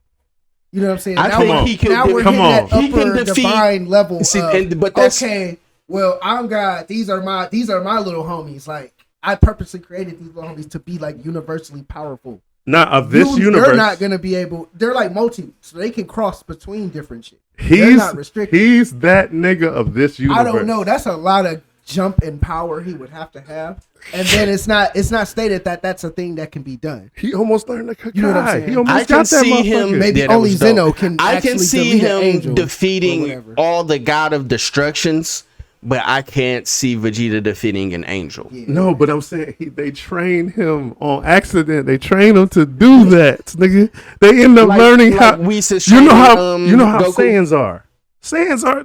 You know what I'm saying? I think he can. Now we're come hitting on. that He can upper defeat- divine level. See, of, but that's- okay. Well, I'm God. These are my little homies. Like, I purposely created these little homies to be like universally powerful. Not of this universe. They're not gonna be able. They're like multi, so they can cross between different shit. They're He's not restricted. He's that nigga of this universe. I don't know. That's a lot of jump in power he would have to have, and then it's not stated that that's a thing that can be done. He almost learned the Kakai. You know what I'm saying? He almost I can got that see him. motherfucker. Maybe Yeah, that only was dope. Zeno can. I actually can see delete an him angel or defeating whatever. all the god of destructions, but I can't see Vegeta defeating an angel. Yeah. No, but I'm saying they trained him on accident. They trained him to do that, nigga. They end up learning how. Whis is You know how training, you know how Goku. Saiyans are. Saiyans are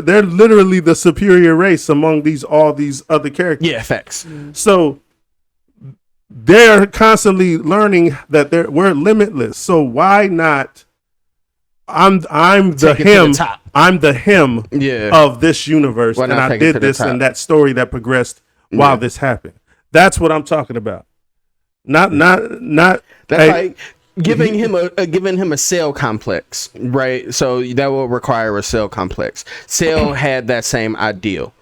they're literally the superior race among all these other characters. Yeah, facts. So they're constantly learning that we're limitless. So why not? I'm the Take it to the him. top. I'm the him Yeah. of this universe, Why and not I take it did to the this top? in that story that progressed while this happened. That's what I'm talking about. Not. That's hey, like giving him a cell complex, right? So that will require a cell complex. Cell had that same ideal.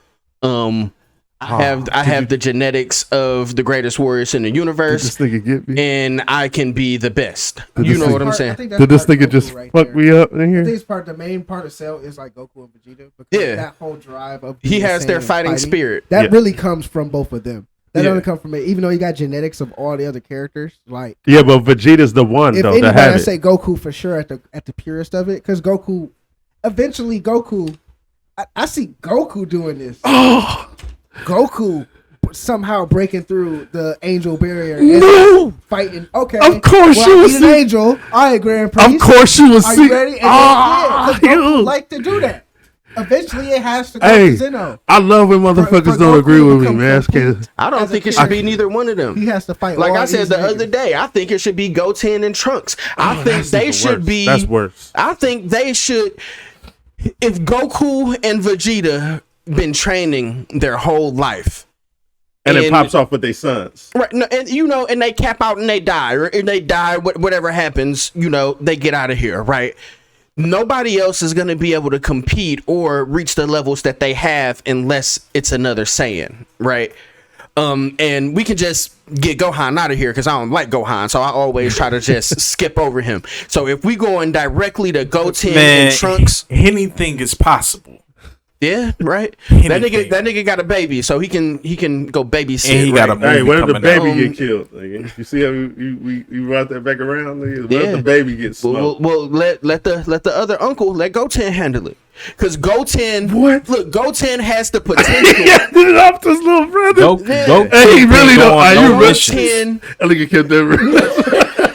I have the genetics of the greatest warriors in the Did universe, this nigga get me? and I can be the best. Did You this know nigga- what I'm I saying? think that's Did this part of nigga Goku just right fuck there. me up in I here? think it's the main part of Cell is like Goku and Vegeta because Yeah. that whole drive of He being has their Saiyan fighting spirit. That Yeah. really comes from both of them. That Yeah. doesn't come from it, even though you got genetics of all the other characters. Like Yeah, but Vegeta's the one if though anybody, that had I it. say Goku for sure at the purest of it, because Goku, eventually Goku, I see Goku doing this. Goku somehow breaking through the angel barrier and fighting. Okay, Of course you well, would he's an see- angel. All right, Grand Priest. Of course you would Are see. you ready? And then, yeah, 'cause Goku you. like to do that. Eventually, it has to go Hey, to Zeno. I love when motherfuckers for don't Goku agree to with me, become man. complete. I don't As a think it kid. should be neither one of them. He has to fight. Like all I said these the niggas. other day, I think it should be Goten and Trunks. I think That's they even should worse. be. That's worse. I think they should. If Goku and Vegeta been training their whole life, And it pops off with their sons. right? No, and they cap out and they die, or and they die. Whatever happens, they get out of here, right? Nobody else is going to be able to compete or reach the levels that they have unless it's another Saiyan, right? And we can just get Gohan out of here because I don't like Gohan, so I always try to just skip over him. So if we going directly to Goten and Trunks, anything is possible. yeah, right. Anything. That nigga got a baby, so he can go babysit. And he got a Hey, movie what if the coming baby out. get killed? Nigga? You see how we brought that back around? Nigga? What Yeah. if the baby gets smoked? Well, let the other uncle, let Goten handle it, because Goten, What? Look, Goten has the potential. Yeah, did it off to his little brother. Go, Yeah. go, Hey, he really don't. Are you really? Goten, That nigga kept that.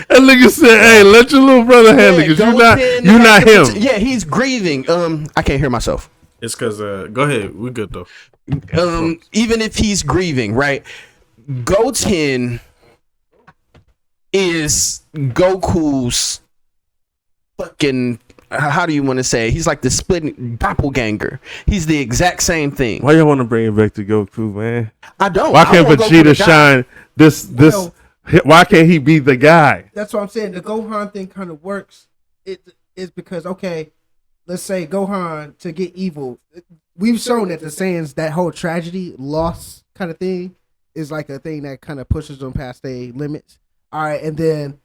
That nigga said, "Hey, let your little brother handle it, because Goten you're has not the him." Yeah, he's grieving. I can't hear myself. It's because go ahead, we good though. Even if he's grieving, right? Goten is Goku's fucking. How do you want to say it? He's like the split doppelganger. He's the exact same thing. Why y'all want to bring it back to Goku, man? I don't. Why I can't want Goku Vegeta to die. shine? This. Why can't he be the guy? That's what I'm saying. The Gohan thing kind of works. It is because, okay, let's say Gohan to get evil. We've shown that the Saiyans, that whole tragedy, loss kind of thing, is like a thing that kind of pushes them past their limits. All right, and then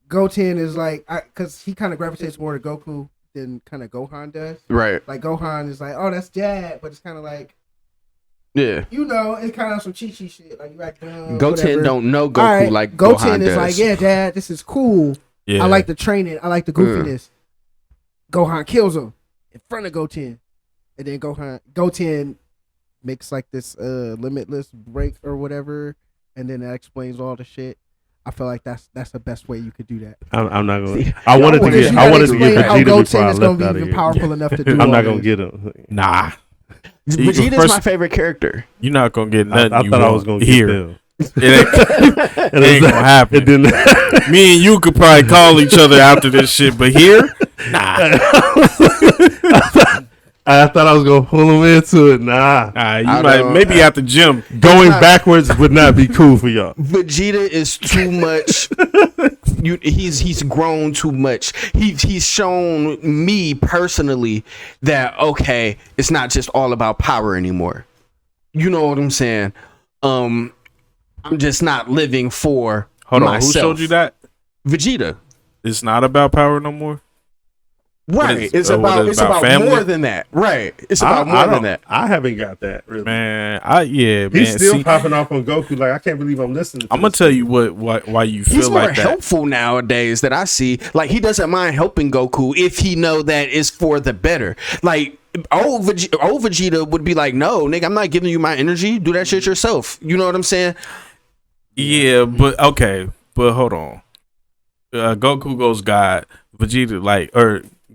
Goten is like, because he kind of gravitates more to Goku than kind of Gohan does. Right. Like Gohan is like, oh, that's dad, but it's kind of like, Yeah. it's kind of some Chi-Chi shit. Like, you're like, Goten whatever. don't know Goku All right, like Goten Gohan is does. like, yeah, dad, this is cool. Yeah, I like the training. I like the goofiness. Gohan kills him in front of Goten, and then Goten makes like this limitless break or whatever, and then that explains all the shit. I feel like that's the best way you could do that. I'm not gonna. I wanted to Because get. you I gotta wanted to get explain how Vegeta before Goten I is gonna left be out of even here. powerful enough to do. I'm all not gonna this. get him. nah. Vegeta's First- my favorite character. You're not gonna get I nothing. thought I was gonna hear. get them. It ain't gonna happen. It didn't. Me and you could probably call each other after this shit, but here, nah. I thought I was gonna pull him into it. Nah, You I might don't- maybe at the gym. going backwards would not be cool for y'all. Vegeta is too much. He's grown too much. He's shown me personally that okay, it's not just all about power anymore. You know what I'm saying? I'm just not living for Hold on, myself. who showed you that? Vegeta. It's not about power no more. Right. It's what is about family? more than that. Right. It's about more than that. I haven't got that, really. Man, He's still popping off on Goku. Like, I can't believe I'm listening to I'm gonna tell you why you feel He's more like that. helpful nowadays that I see. Like, he doesn't mind helping Goku if he know that it's for the better. Like, old Vegeta would be like, no, nigga, I'm not giving you my energy. Do that shit yourself. You know what I'm saying? Yeah, but okay, but hold on. Goku goes God. Vegeta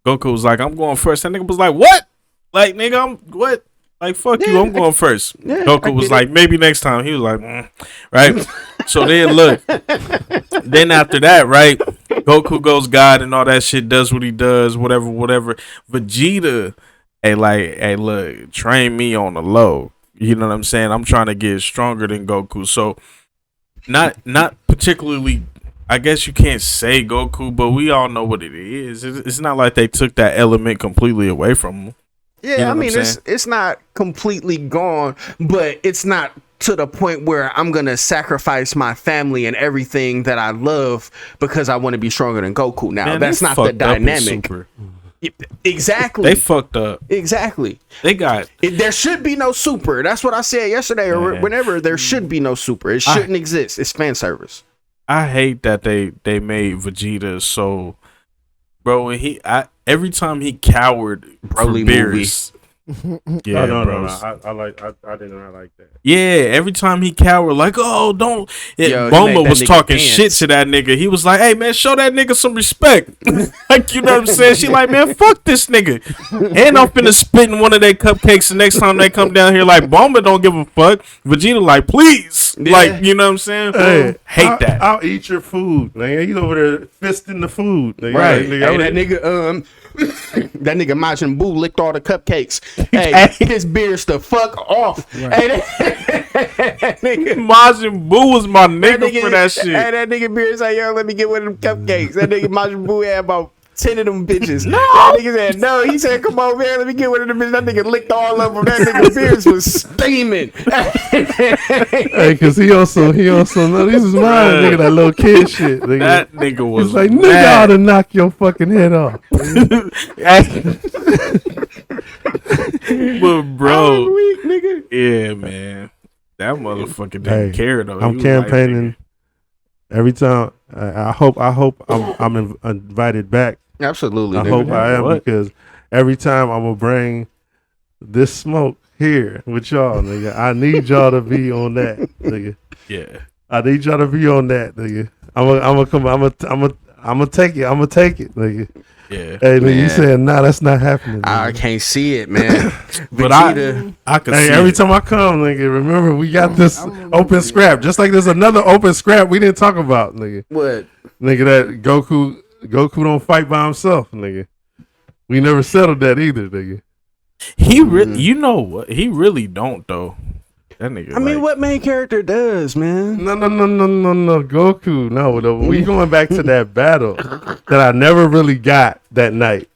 Goku was like, I'm going first. That nigga was like, what? Like, nigga, I'm what? Like, fuck you, I'm going first. Yeah, Goku was like, maybe next time. He was like, right? So then look, then after that, right? Goku goes God and all that shit, does what he does, whatever. Vegeta, hey, look, train me on the low. You know what I'm saying? I'm trying to get stronger than Goku. So not particularly, I guess you can't say Goku, but we all know what it is. It's not like they took that element completely away from him. Yeah, You know I mean, what I'm saying? it's not completely gone, but it's not to the point where I'm gonna sacrifice my family and everything that I love because I want to be stronger than Goku. Now, Man, that's they not the fucked up in dynamic. Super. Exactly. They fucked up. Exactly. They got There should be no super. That's what I said yesterday or Man. whenever. There should be no super. It shouldn't exist. It's fan service. I hate that they made Vegeta so, bro. When every time he cowered Broly for Beerus. Yeah, no. bro. I did not like that. Yeah, every time he cowered, like, oh, don't. Yo, he made Boma that was nigga talking dance. shit to that nigga. He was like, hey, man, show that nigga some respect. Like, you know what I'm saying? She like, man, fuck this nigga. And I'm finna spit in one of their cupcakes the next time they come down here. Like, Boma don't give a fuck. Vegeta like, please. Yeah. Like, you know what I'm saying? Hey, Hate that. I'll eat your food, nigga. He's over there fisting the food, nigga. Right. Like, Hey, nigga, that nigga, that nigga Majin Buu licked all the cupcakes. Hey, his beard's the fuck off. Hey, that nigga. Majin Buu was my nigga for that shit. Hey, that nigga beard's like, yo, let me get one of them cupcakes. That nigga Majin Buu had about 10 of them bitches. That nigga said, no. He said, come on, man, let me get one of them bitches. That nigga licked all of them. That nigga beards was steaming. hey, cause he also no, this is mine, nigga. That little kid shit, nigga. That nigga was He's like, nigga, I mad. ought to knock your fucking head off. But bro, Weak, nigga. yeah, man, that motherfucker didn't Hey, care though. I'm He was like, campaigning every time. I hope I'm invited back. Absolutely, I nigga. hope I am What? because every time I'm gonna bring this smoke here with y'all, nigga. I need y'all to be on that, nigga. yeah. I need y'all to be on that, nigga. I'm gonna take it. I'm gonna take it, nigga. Yeah, Hey, nigga, you Man. saying nah? That's not happening. I Nigga. can't see it, man. but Vegeta. I could Hey, see every it. time I come, nigga, remember we got this I'm open scrap. Just like there's another open scrap we didn't talk about, nigga. What? Nigga, that Goku don't fight by himself, nigga. We never settled that either, nigga. He really, you know what? He really don't though. That nigga. I mean, like, what main character does, man? No, Goku. No, we going back to that battle that I never really got that night,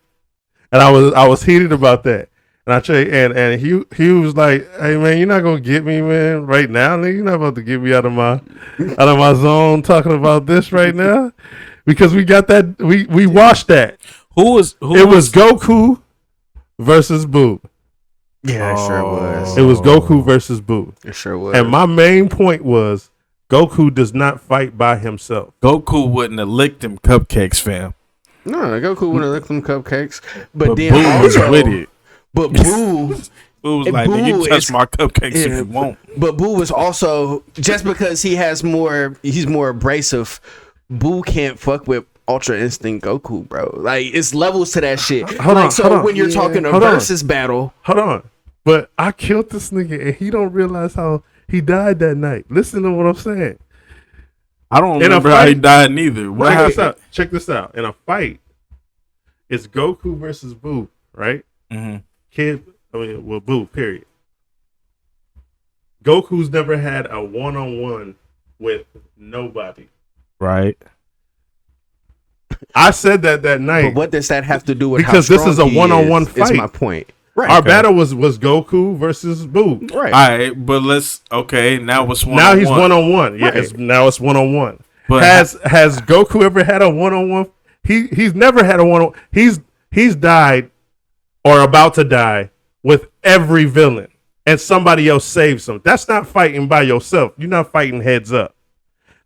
and I was heated about that. And I tell you, and he was like, "Hey man, you're not gonna get me, man, right now, nigga. You're not about to get me out of my zone talking about this right now, because we got that. We watched that. Who was Goku versus Boo. Yeah, it sure was. It was Goku versus Boo. It sure was. And my main point was Goku does not fight by himself. Goku wouldn't have licked them cupcakes, fam. No, Goku would have licked them cupcakes, but But then Boo was also, with it. But Boo, Boo was And like, "Nigga, you Boo touch is- my cupcakes if yeah, you want." but Boo was also just because he's more abrasive. Boo can't fuck with Ultra Instinct Goku, bro. Like, it's levels to that shit. Hold on. When you're Yeah. talking a Hold on. versus battle, Hold on. But I killed this nigga and he don't realize how he died that night. Listen to what I'm saying. I don't In a remember how he fight- died neither. What happened? Check this out. In a fight, it's Goku versus Boo, right? Mm-hmm. Boo, period. Goku's never had a one-on-one with nobody. Right. I said that but night. what does that have to do with Because how this is a strong he one-on-one is fight. my point. Right. Our battle was Goku versus Boo. Right. All right, but now it's one. Now he's one-on-one. Yeah, Right. now it's one-on-one. But Has Goku ever had a one-on-one? He's never had a one-on. He's died or about to die with every villain, and somebody else saves him. That's not fighting by yourself. You're not fighting heads up.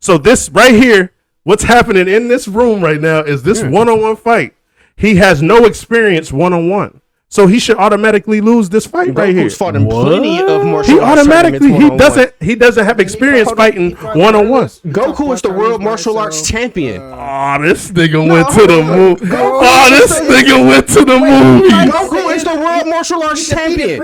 So this right here, what's happening in this room right now is this one-on-one fight. He has no experience one-on-one. So he should automatically lose this fight right here. Goku's fought in plenty of He martial automatically arts he doesn't have experience fighting one-on-one. Goku is the world martial arts champion. Oh, this nigga went to the moon. Oh, this nigga went to the movie. Goku is the world martial arts champion.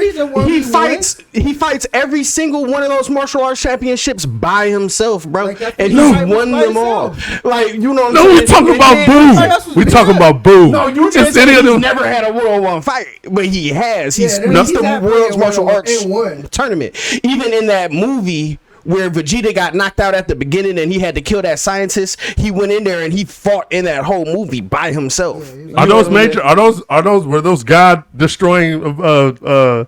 He fights every single one of those martial arts championships by himself, bro. And he's won them all. Like, you know what I'm saying? No, we talking about Boo. We talking about Boo. No, you just said he's never had a one-on-one fight. But he has. He's the world's martial arts tournament. Even in that movie where Vegeta got knocked out at the beginning and he had to kill that scientist, he went in there and he fought in that whole movie by himself. Are those major? Were those God destroying fighters?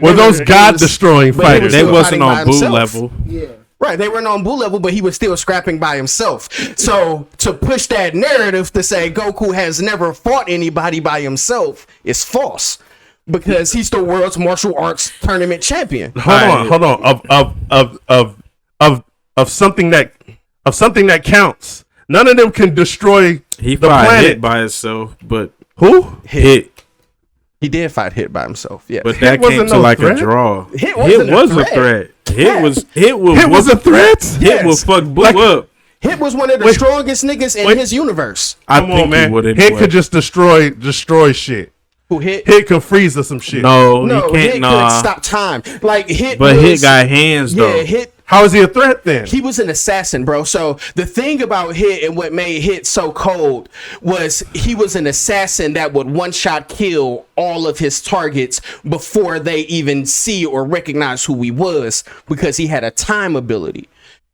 Were those God destroying fighters? They wasn't on Boo level. Yeah. Right, they weren't on Boo level, but he was still scrapping by himself. So to push that narrative to say Goku has never fought anybody by himself is false, because he's the world's martial arts tournament champion. Hold on. Of something that counts. None of them can destroy the planet. Hit by itself, but who hit? He did fight Hit by himself. Yeah, but that came to like a draw. Hit was a threat. Hit was a threat. Hit will fuck Boo up. Hit was one of the strongest niggas in his universe. Come on, man. Hit could just destroy shit. Who Hit? Hit can freeze us some shit. No, he can't. Hit couldn't stop time. Like Hit, Hit got hands though. Yeah, Hit. How is he a threat then? He was an assassin, bro. So the thing about Hit and what made Hit so cold was he was an assassin that would one-shot kill all of his targets before they even see or recognize who he was, because he had a time ability.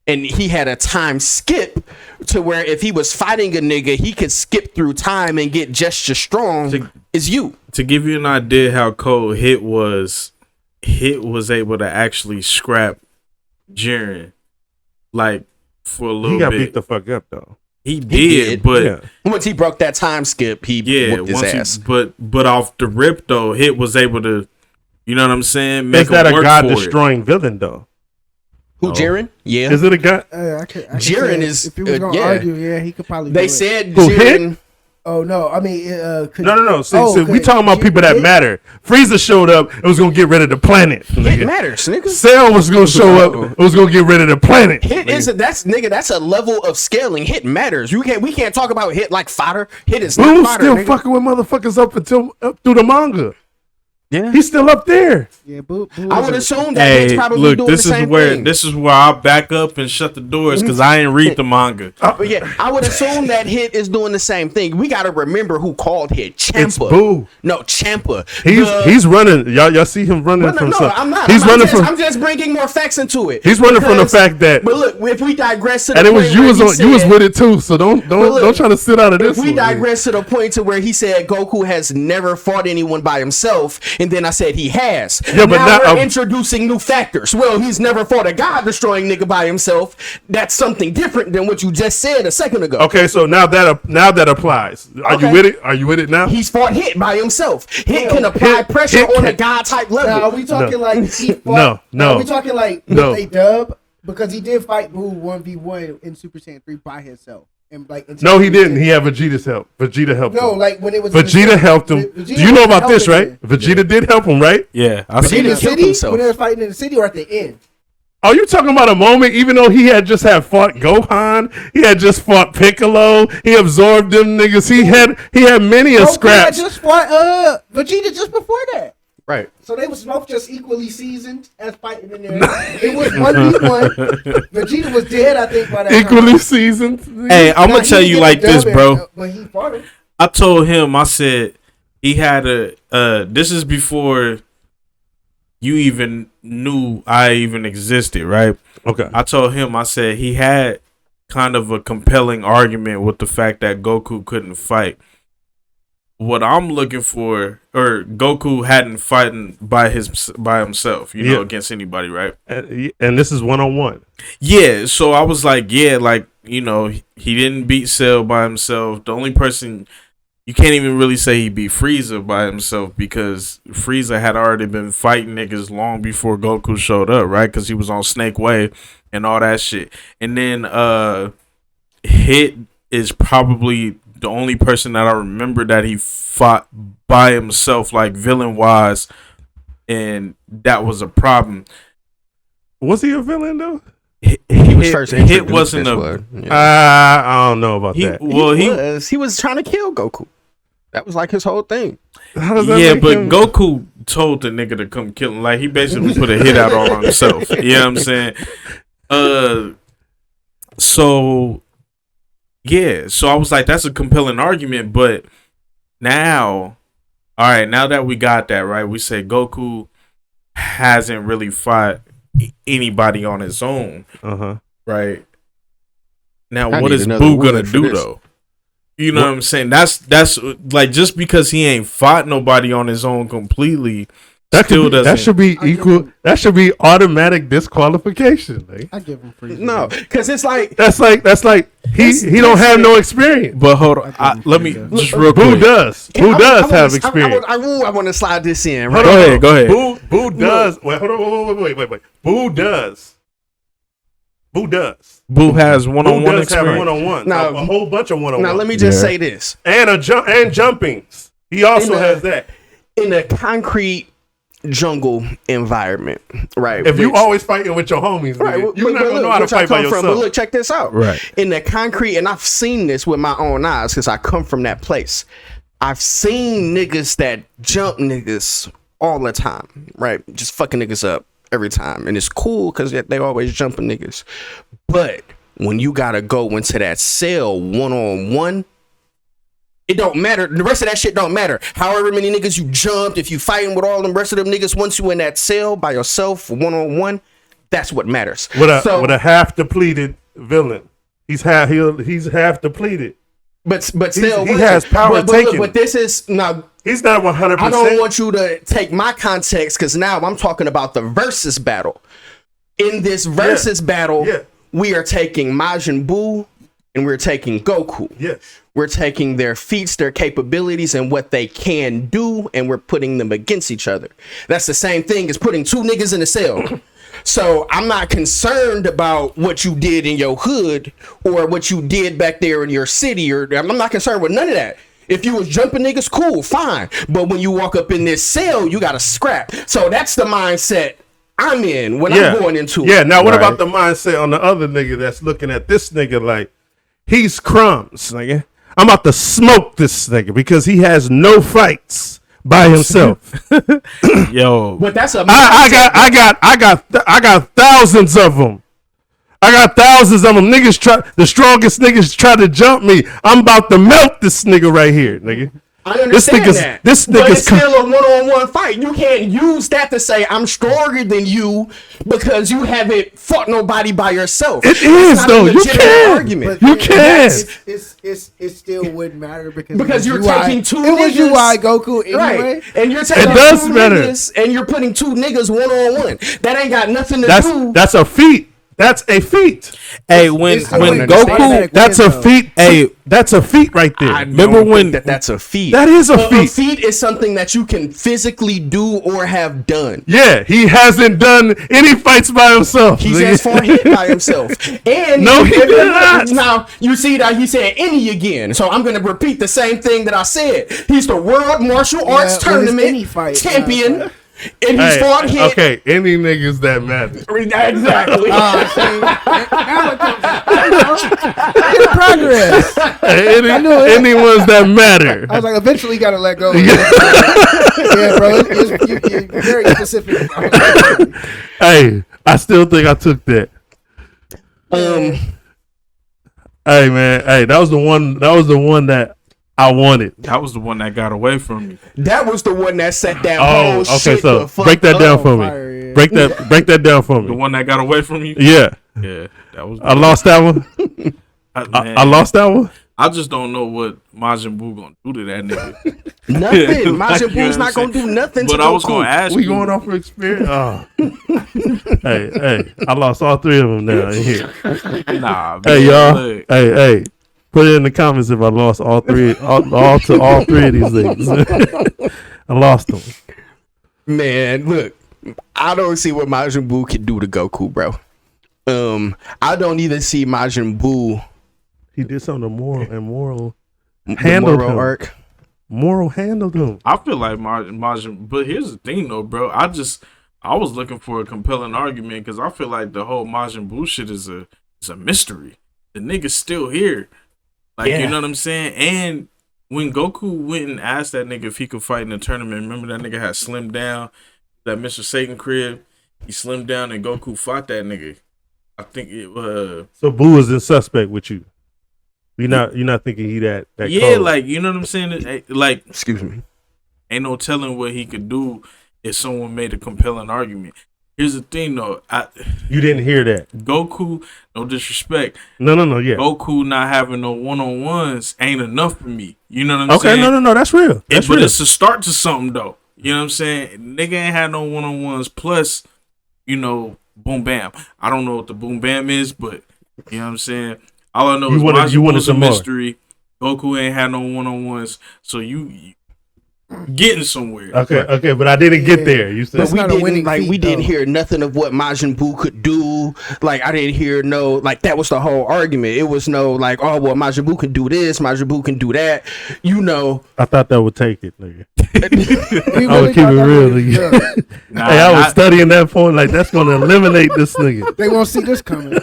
And he had a time skip to where if he was fighting a nigga, he could skip through time and get just as strong as you. To give you an idea how cold Hit was able to actually scrap Jiren, like, for a little bit. He got beat the fuck up though. He did, but once he broke that time skip, he whooped his ass. But off the rip though, Hit was able to, you know what I'm saying? Is that a God destroying villain though? Who, Jiren? Yeah. Is it a God? Jiren is. If he was gonna argue, he could probably. They said Jiren. Oh no! I mean, no. See, we talking about people that matter. Frieza showed up. It was gonna get rid of the planet. It matters, nigga. Cell was gonna show up. It was gonna get rid of the planet. Hit isn't. That's a level of scaling. Hit matters. We can't talk about Hit like fodder. Hit is not fodder. Still fucking with motherfuckers up through the manga. Yeah, he's still up there. Yeah, Boo I would assume that he's probably doing the same thing. This is where I back up and shut the doors because I ain't read the manga. But yeah, I would assume that Hit is doing the same thing. We got to remember who called Hit. Champa. It's Boo. No, Champa. He's running. Y'all see him running from something. I'm not. I'm just bringing more facts into it. He's running from the fact that. But look, if we digress to the and it point was you was with it too. So don't try to sit out of this. If we digress to the point to where he said Goku has never fought anyone by himself, and then I said he has. Yeah, but now we're introducing new factors. Well, he's never fought a God destroying nigga by himself. That's something different than what you just said a second ago. Okay, so now that applies. Are you with it? Are you with it now? He's fought Hit by himself. Hit can apply pressure on a God type level. Now, are we talking like he fought? No. Are we talking like they dub? Because he did fight Boo 1v1 in Super Saiyan 3 by himself. And no, he didn't. He had Vegeta's help. Vegeta helped him. No, like when it was Vegeta helped him. Do you know about this, right? Vegeta did help him, right? Yeah, I seen the city when they were fighting in the city or at the end. Are you talking about a moment? Even though he had just fought Gohan, he had just fought Piccolo. He absorbed them niggas. He had many a scraps. Just fought Vegeta just before that. Right. So they was both just equally seasoned as fighting in there. It was 1v1. Vegeta was dead, I think, by that equally time. seasoned. Hey, I'm gonna tell you like this, bro. But he fought him. I told him, I said he had this is before you even knew I even existed, right? Okay. I told him, I said he had kind of a compelling argument with the fact that Goku couldn't fight. What I'm looking for, or Goku hadn't fighting by himself, you know, against anybody, right? And this is 1-on-1. Yeah, so I was like, yeah, like he didn't beat Cell by himself. The only person you can't even really say he beat Frieza by himself because Frieza had already been fighting niggas long before Goku showed up, right? Because he was on Snake Way and all that shit. And then Hit is probably the only person that I remember that he fought by himself, like villain wise, and that was a problem. Was he a villain though? He was first. Hit wasn't a. I don't know about that. Well, he was trying to kill Goku. That was like his whole thing. How does that Yeah, make but him... Goku told the nigga to come kill him. Like he basically put a hit out on himself. You know what I'm saying? So yeah, so I was like, that's a compelling argument. But now, all right, now that we got that right, we say Goku hasn't really fought anybody on his own. Right now, what is Boo gonna do though? You know what I'm saying? That's like, just because he ain't fought nobody on his own completely, that should be equal. That should be automatic disqualification. Like. I give him free. No, because it's like that's like he don't have no experience. But hold on, let me just real quick. Boo does have experience. I want to slide this in. Right? Go ahead. Boo does. Wait, hold on. Wait. Boo does. Boo has one-on-one experience. experience. One-on-one. Now, a whole bunch of one-on-one. Now let me just say this. And jumpings. He also has that. In a concrete jungle environment, right? If you always fighting with your homies, right? You're not gonna know how to fight by yourself. But look, check this out. Right. In the concrete, and I've seen this with my own eyes because I come from that place. I've seen niggas that jump niggas all the time, right? Just fucking niggas up every time, and it's cool because they always jumping niggas. But when you gotta go into that cell 1-on-1, it don't matter. The rest of that shit don't matter. However many niggas you jumped, if you fighting with all them rest of them niggas, once you in that cell by yourself 1-on-1, that's what matters. With a half depleted villain, he's half depleted. But still, he has power taken. But this is now. He's not 100%. I don't want you to take my context because now I'm talking about the versus battle. In this versus battle, we are taking Majin Buu and we're taking Goku. Yes. We're taking their feats, their capabilities, and what they can do, and we're putting them against each other. That's the same thing as putting two niggas in a cell. So I'm not concerned about what you did in your hood or what you did back there in your city, or I'm not concerned with none of that. If you was jumping niggas, cool, fine. But when you walk up in this cell, you gotta scrap. So that's the mindset I'm in when I'm going into it. Yeah, now what about the mindset on the other nigga that's looking at this nigga like, he's crumbs, nigga. I'm about to smoke this nigga because he has no fights by himself. Yo, but that's a I got thousands of them. The strongest niggas try to jump me. I'm about to melt this nigga right here, nigga. I understand that. This but nigga's it's still a one-on-one fight. You can't use that to say I'm stronger than you because you haven't fought nobody by yourself. It is though. You can. Argument. You can. It still wouldn't matter because you're taking two niggas. It was UI Goku anyway. Right. And you're taking two niggas and you're putting two niggas one-on-one. That ain't got nothing to do. That's a feat. That's a feat. Hey, when Goku, that's a feat. Hey, that's a feat right there. Remember when that's a feat. That is a feat. A feat is something that you can physically do or have done. Yeah, he hasn't done any fights by himself. He just fought Hit by himself. And no, he did not. Now you see that he said any again. So I'm going to repeat the same thing that I said. He's the World Martial Arts Tournament champion. And he's fought Hit. Okay, any niggas that matter. Exactly. Progress. Any ones that matter. I was like, eventually, you gotta let go. Yeah, bro. You're very specific. Hey, I still think I took that. Hey man, hey, that was the one that I wanted. That was the one that got away from me. That was the one that set that whole okay, shit so break that down for me. Break that down for me. The one that got away from you? Yeah. Yeah. That was I lost that one. I lost that one. I just don't know what Majin Buu gonna do to that nigga. Nothing. Like, Majin Buu's not gonna do nothing. But to I was Goku. gonna ask We you. going off for experience. Oh. hey, I lost all 3 of them now in here. Nah, man, Hey, y'all. look. Hey. Put it in the comments if I lost all 3, all 3 of these things. I lost them. Man, look, I don't see what Majin Buu can do to Goku, bro. I don't even see Majin Buu. He did something moral The handled moral him. arc. Moral handled him. I feel like Majin. But here's the thing, though, bro. I was looking for a compelling argument because I feel like the whole Majin Buu shit is a mystery. The nigga's still here. Like, you know what I'm saying? And when Goku went and asked that nigga if he could fight in a tournament, remember that nigga had slimmed down, that Mr. Satan crib? He slimmed down and Goku fought that nigga. I think it was. So Boo is in suspect with you. You're not thinking he that Yeah, cold. like, you know what I'm saying? Like, Excuse me. ain't no telling what he could do if someone made a compelling argument. Here's the thing, though. You didn't hear that. Goku, no disrespect. No, yeah. Goku not having no one-on-ones ain't enough for me. You know what I'm saying? Okay, no, that's real. That's But real. it's a start to something, though. You know what I'm saying? Nigga ain't had no one-on-ones. Plus, you know, boom bam. I don't know what the boom bam is, but you know what I'm saying? All I know is Majin Buu's a mystery. Goku ain't had no one-on-ones. So you getting somewhere. Okay, but I didn't get there. You said That's not a winning feat, we didn't though. hear nothing of what Majin Buu could do. Like, I didn't hear that was the whole argument. It was no like, oh well, Majin Buu can do this, Majin Buu can do that. You know. I thought that would take it, nigga. He I would keep it thought that real, was- nigga. Nah, Hey, I was studying that point like that's gonna eliminate this nigga. They won't see this coming.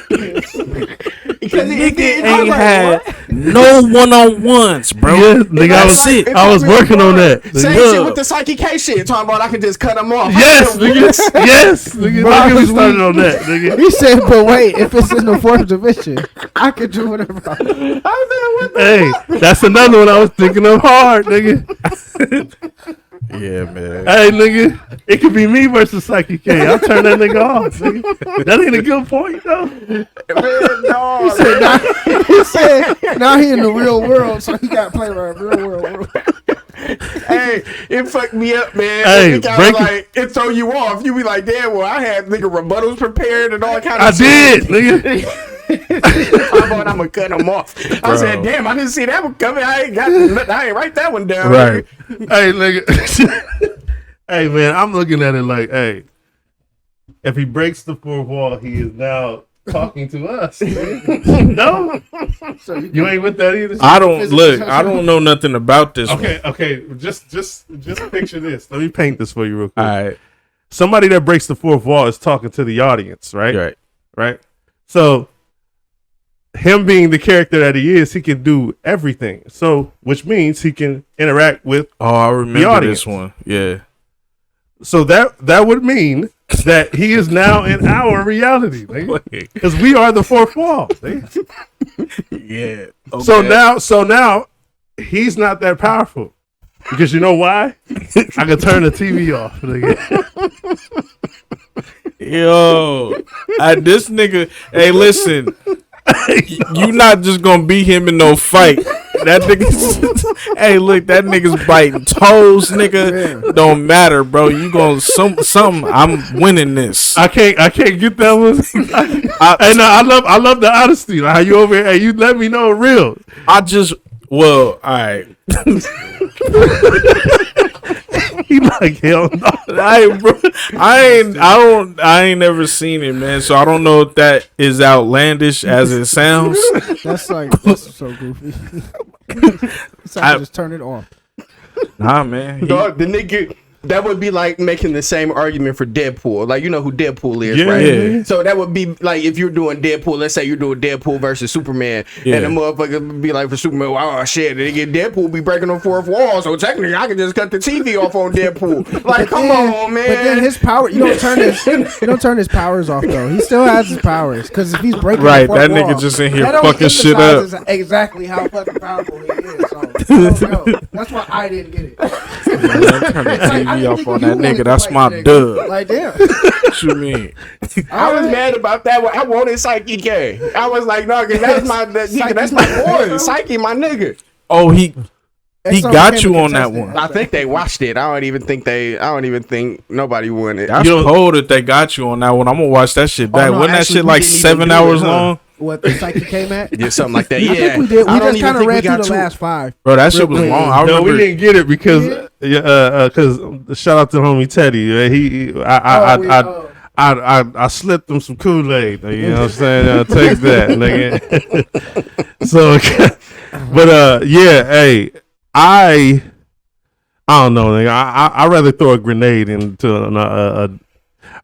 nigga ain't had no one-on-ones, bro. Yeah, nigga, That's it. I was working on that. Same Nigga. shit with the Psyche K shit. Talking about I can just cut them off. Yes, nigga. Yes, nigga. Bro, Don't get me we- started on that, nigga. He said, but wait, if it's in the 4th division, I could do whatever I want. Hey, that's another one I was thinking of hard, nigga. Yeah, man. Hey, nigga, it could be me versus Psyche K. I'll turn that nigga off, nigga. That ain't a good point, though. He said, now he in the real world, so he got to play around real world. Hey, it fucked me up, man. Hey, it kinda break it. like it throw you off. You be like, damn, well, I had nigga rebuttals prepared and all kind of I shit. did, nigga. I'm gonna cut them off. I said, damn, I didn't see that one coming. I ain't write that one down. Right. Hey, nigga. Hey, man, I'm looking at it like, hey, if he breaks the 4th wall, he is now talking to us. No? You ain't with that either? I don't know nothing about this one. Okay. Just picture this. Let me paint this for you real quick. All right. Somebody that breaks the 4th wall is talking to the audience, right? Right. So him being the character that he is, he can do everything. So, which means he can interact with. Oh, I remember audience. this one. Yeah. So that would mean that he is now in our reality, because we are the 4th wall. nigga. Yeah. So now he's not that powerful, because you know why? I can turn the TV off. Nigga. Yo, this nigga. Hey, listen. You not just gonna beat him in no fight. That nigga. Hey, look, that nigga's biting toes, nigga. Don't matter, bro. You gonna something. I'm winning this. I can't get that one. I love the honesty. Like how you over here? Hey, you let me know real. All right. He like hell no. I ain't never seen it, man. So I don't know if that is outlandish as it sounds. That's so goofy. So I just turn it off. Nah, man. Dog, the nigga. That would be like making the same argument for Deadpool. Like, you know who Deadpool is, Yeah, right? yeah. So that would be like if you're doing Deadpool, let's say you're doing Deadpool versus Superman, Yeah. and the motherfucker would be like for Superman, oh shit, they get Deadpool be breaking on 4th wall, so technically I can just cut the TV off on Deadpool. Like, come on, man. But then his power, you don't turn his powers off though. He still has his powers because if he's breaking Right, the 4th that nigga wall, just in here that only fucking shit up. emphasizes exactly how fucking powerful he is. So, I don't know. That's why I didn't get it. It's like TV off on that you wanted nigga. to That's fight my the nigga. dub. Like, damn. What you mean? I was mad about that one. I wanted Psyche K. I was like, no, cause that's my boy. Psyche, my nigga. Oh, he XO got became you a on that contestant. one. I think they watched it. I don't even think nobody won it. That's cold that they got you on that one. I'm gonna watch that shit back. no, Wasn't that actually, shit we like didn't even 7 do it, hours huh? long? What the Psyche came at? Yeah, something like that. I Yeah, think we did. We I don't just even kind of think we ran through got the to- last 5. Bro, that shit was quick. long. I No, remember. we didn't get it because shout out to homie Teddy. I slipped him some Kool-Aid. You know what I'm saying? Take that, nigga. So, but yeah, hey, I don't know, nigga. I rather throw a grenade into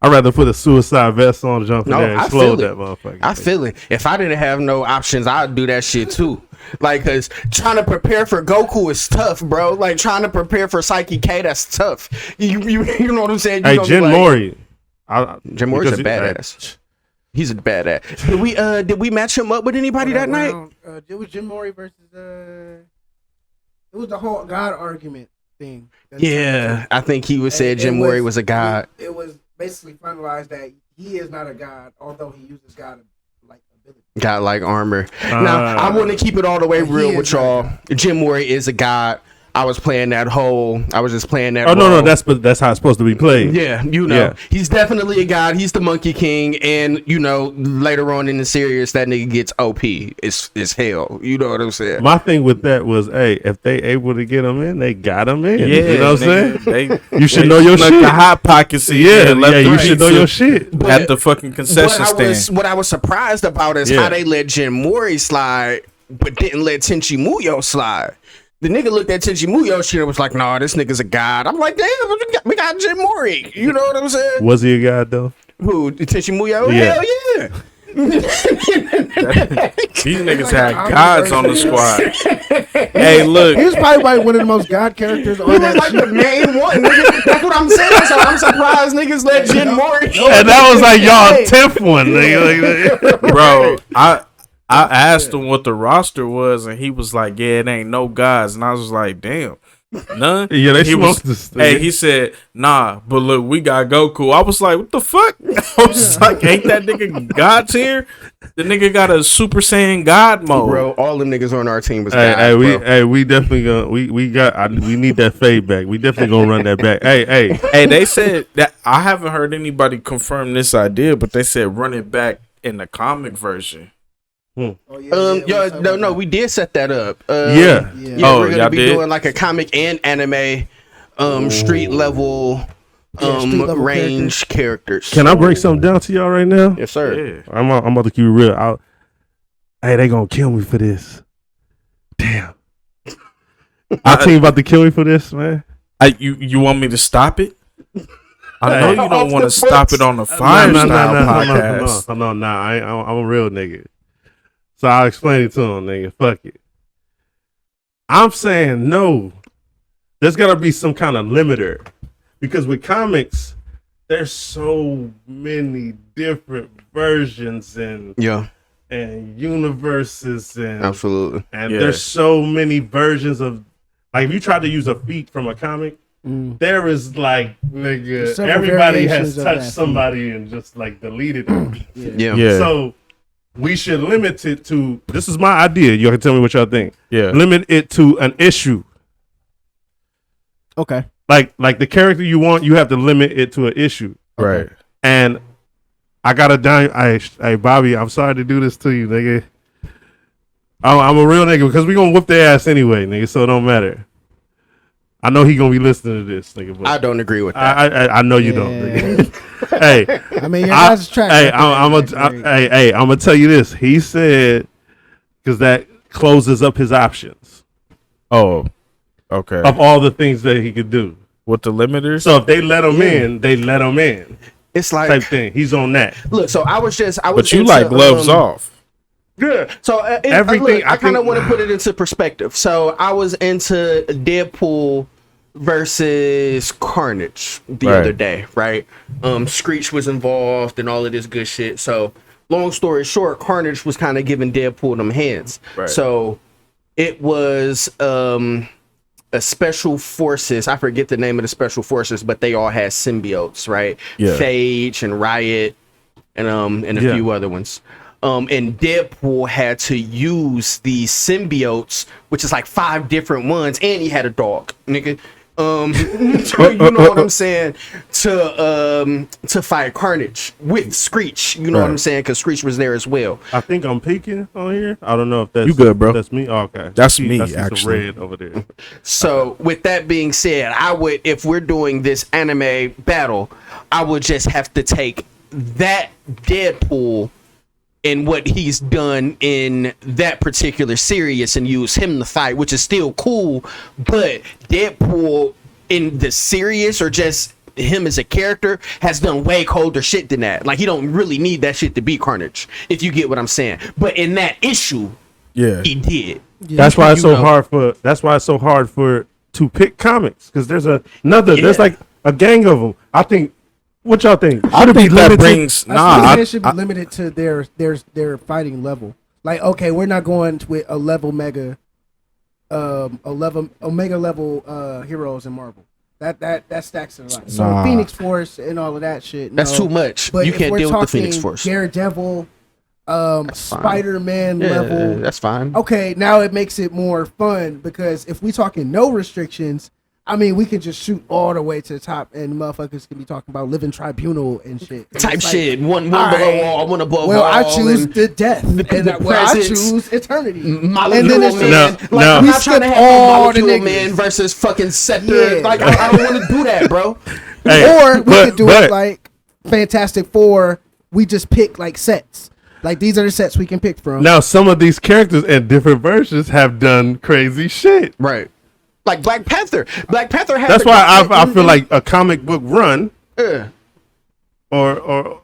I'd rather put a suicide vest on, jump in there, and explode that motherfucker. I feel it. If I didn't have no options, I'd do that shit too. Like, cause trying to prepare for Goku is tough, bro. Like trying to prepare for Psyche K, that's tough. You know what I'm saying? You Hey, gonna be Jin like- Mori. Jim Mori's a badass. He's a badass. Did we match him up with anybody that night? It was Jim Mori versus it was the whole God argument thing. Yeah, I think he said Jim Mori was a god. It was basically finalized that he is not a god, although he uses God like ability. God like armor. Now I want to keep it all the way real with y'all. Jim Mori is a god. I was just playing that. Oh role. no, that's how it's supposed to be played. Yeah, he's definitely a god. He's the Monkey King, and later on in the series, that nigga gets OP. It's hell. You know what I'm saying? My thing with that was, hey, if they able to get them in, they got them in. Yeah, you know what I'm saying? You should know your shit. The hot pockets. You should know your shit. At the fucking concession stand. What I was surprised about is how they let Jin Mori slide, but didn't let Tenchi Muyo slide. The nigga looked at Tenchi Muyo shit and was like, nah, this nigga's a god. I'm like, damn, we got Jin Mori. You know what I'm saying? Was he a god, though? Who? Tenchi Muyo? Yeah. Hell yeah. These niggas had gods on the squad. Hey, look. He was probably like one of the most God characters on He was that like shit. the main one, nigga. That's what I'm saying. So I'm surprised niggas let Jin Mori. And that was like y'all 10th one, nigga. Bro, I asked him what the roster was, and he was like, "Yeah, it ain't no guys." And I was like, "Damn, none." Yeah, they he was. smoked this thing. Hey, he said, "Nah, but look, we got Goku." I was like, "What the fuck?" I was like, "Ain't that nigga God's here?" The nigga got a Super Saiyan God mode, Bro, all them niggas on our team was we definitely gonna we need that fade back. We definitely gonna run that back. Hey, they said that I haven't heard anybody confirm this idea, but they said run it back in the comic version. No, we did set that up. Yeah. We're gonna be did? doing like a comic and anime, street level, range characters. Can I break something down to y'all right now? Yes, sir. Yeah. I'm about to keep it real. Hey, they gonna kill me for this. Damn. Our team about to kill me for this, man. You want me to stop it? I know you don't Off want to the stop it on the Fire Style podcast. No. I'm a real nigga. So I'll explain it to him, nigga. Fuck it. I'm saying no. There's gotta be some kind of limiter. Because with comics, there's so many different versions and universes and Absolutely. And there's so many versions of, like, if you try to use a feat from a comic, there is like, nigga, everybody has touched somebody and just like deleted it. Yeah. So we should limit it to, this is my idea. You can tell me what y'all think. Yeah. Limit it to an issue. Okay. Like the character you want, you have to limit it to an issue. Right. And I gotta die. Hey, Bobby, I'm sorry to do this to you, nigga. I'm a real nigga because we gonna whoop their ass anyway, nigga. So it don't matter. I know he gonna be listening to this, nigga. But I don't agree with that. I know you don't, nigga. Hey, I mean, your guys' track. Hey, I'm gonna tell you this. He said because that closes up his options. Oh, okay. Of all the things that he could do with the limiters. So if they let him in, they let him in. It's like type thing. He's on that. Look, so I was But you like gloves off. Good. So everything. I kind of want to put it into perspective. So I was into Deadpool versus Carnage the other day, right? Screech was involved and all of this good shit. So long story short, Carnage was kind of giving Deadpool them hands. Right. So it was a special forces. I forget the name of the special forces, but they all had symbiotes, right? Yeah. Phage and Riot, and a few other ones. And Deadpool had to use these symbiotes, which is like 5 different ones, and he had a dog, nigga. You know what I'm saying? To fight Carnage with Screech. You know what I'm saying? Because Screech was there as well. I think I'm peeking on here. I don't know if that's you good, bro. That's me. Oh, okay, that's me. That's actually, red over there. So with that being said, I would, if we're doing this anime battle, I would just have to take that Deadpool and what he's done in that particular series and use him to fight, which is still cool. But Deadpool in the series, or just him as a character, has done way colder shit than that. Like, he don't really need that shit to beat Carnage, if you get what I'm saying. But in that issue, he did. Yeah. That's why it's so hard for. That's why it's so hard for to pick comics, because there's another. There's like a gang of them. I think. What y'all think? I think that brings it should be limited to their fighting level. Like, okay, we're not going with a level mega, omega level heroes in Marvel. That stacks it a lot. So Phoenix Force and all of that shit. That's too much. But you can't deal with the Phoenix Force. Daredevil, Spider-Man level. That's fine. Okay, now it makes it more fun, because if we talking no restrictions, I mean, we can just shoot all the way to the top, and motherfuckers can be talking about living tribunal and shit. Type like, shit. One below all, one above all. Well, I choose the death. I choose eternity. My little man. No. I'm not trying to have all the man versus fucking Scepter. Like, I don't want to do that, bro. Or we could do it like Fantastic Four. We just pick like sets. Like, these are the sets we can pick from. Now, some of these characters in different versions have done crazy shit. Right. Like Black Panther. Black Panther has. That's why I feel like a comic book run, or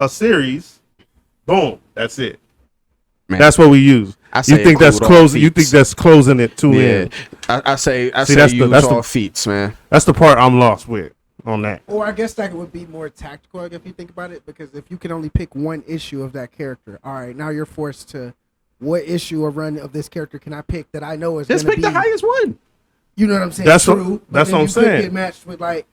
a series, boom, that's it. Man. That's what we use. You think that's closing? You think that's closing it too in? I say use all feats, man. That's the part I'm lost with on that. Or I guess that would be more tactical if you think about it, because if you can only pick one issue of that character, all right, now you're forced to. What issue or run of this character can I pick that I know is just pick the highest one? You know what I'm saying? That's what I'm saying. Get matched with, like,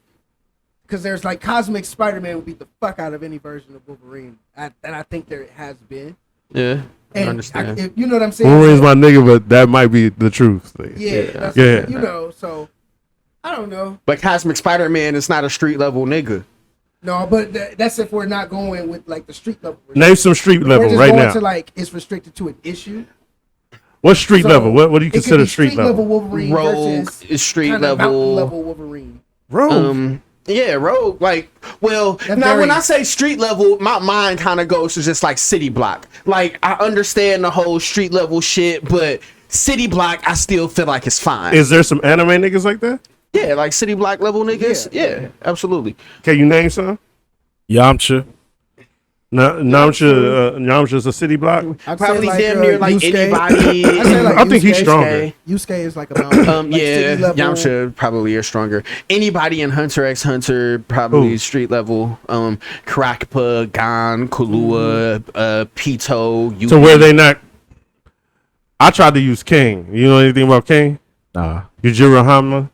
because there's like Cosmic Spider-Man would beat the fuck out of any version of Wolverine, and I think there has been. Yeah, and I understand. You know what I'm saying? Wolverine's my nigga, but that might be the truth. Yeah. You know, so I don't know. But Cosmic Spider-Man is not a street level nigga. No, but that's if we're not going with like the street level. Name some street level right now. To like it's restricted to an issue. What street level? What do you consider street level? Wolverine Rogue is street level. Level Wolverine. Rogue. Yeah, Rogue. Like, well, now when I say street level, my mind kind of goes to just like city block. Like, I understand the whole street level shit, but city block, I still feel like it's fine. Is there some anime niggas like that? Yeah, like city block level niggas. Yeah, absolutely. Can you name some? Yamcha. Yamcha's a city block. I'd probably like, damn near like Yusuke. anybody. I think he's stronger. Yusuke is like about like yeah, Yamcha probably is stronger. Anybody in Hunter x Hunter probably street level. Karakpa, Gon, Killua, Pito. Yuki. So where they not? I tried to use King. You know anything about King? Nah. Yujiro Hama.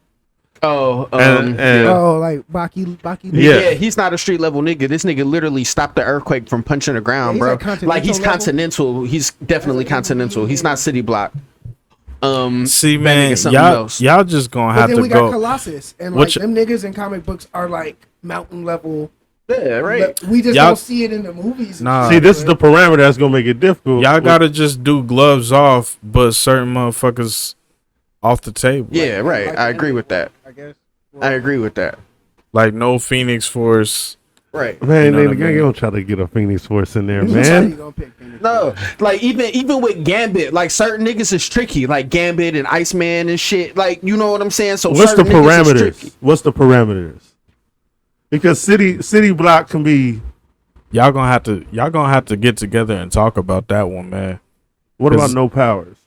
Oh, like Baki. Yeah, he's not a street level nigga. This nigga literally stopped the earthquake from punching the ground, bro. Like he's continental. He's definitely continental. He's not city block. See, man, y'all just gonna have to go. Then we got Colossus, and like them niggas in comic books are like mountain level. Yeah, right. We just don't see it in the movies. Nah, see, this is the parameter that's gonna make it difficult. Y'all gotta just do gloves off, but certain motherfuckers off the table. Yeah, right. I agree with that. I guess. I agree with that. Like no Phoenix Force. Right. Man, you don't try to get a Phoenix Force in there, man. No, like even with Gambit, like certain niggas is tricky, like Gambit and Iceman and shit. Like, you know what I'm saying? So what's the parameters? What's the parameters? Because city block can be. Y'all gonna have to get together and talk about that one, man. What about no powers?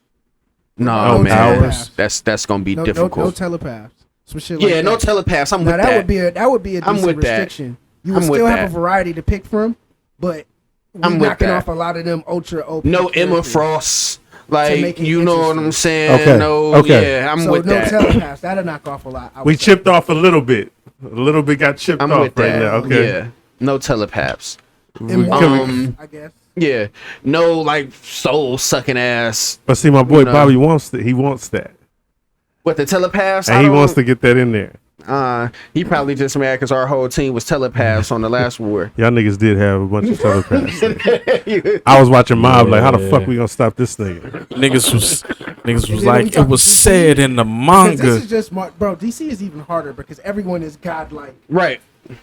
No, man. Powers. That's gonna be difficult. No telepaths. Some shit like no telepaths. I'm with that. That would be a decent restriction. You would still have a variety to pick from, but we're knocking off a lot of them ultra OP. No Emma Frost. Like, make it you know what I'm interesting. saying? Okay, No, okay. yeah, I'm So with no that. telepaths. That'll knock off a lot. I We would say. chipped off a little bit. A little bit got chipped I'm off with right that. now. Okay. Yeah, no telepaths. Immortals, I guess. Yeah, no like soul sucking ass. But see, my boy No. Bobby wants that. He wants that, What, the telepaths? and he wants to get that in there. He probably just mad because our whole team was telepaths on the last war. Y'all niggas did have a bunch of telepaths. I was watching Mob like, how the fuck we gonna stop this nigga? Niggas was then like, we it talk was DC, said in the Because manga. this is just bro. DC is even harder because everyone is godlike Right,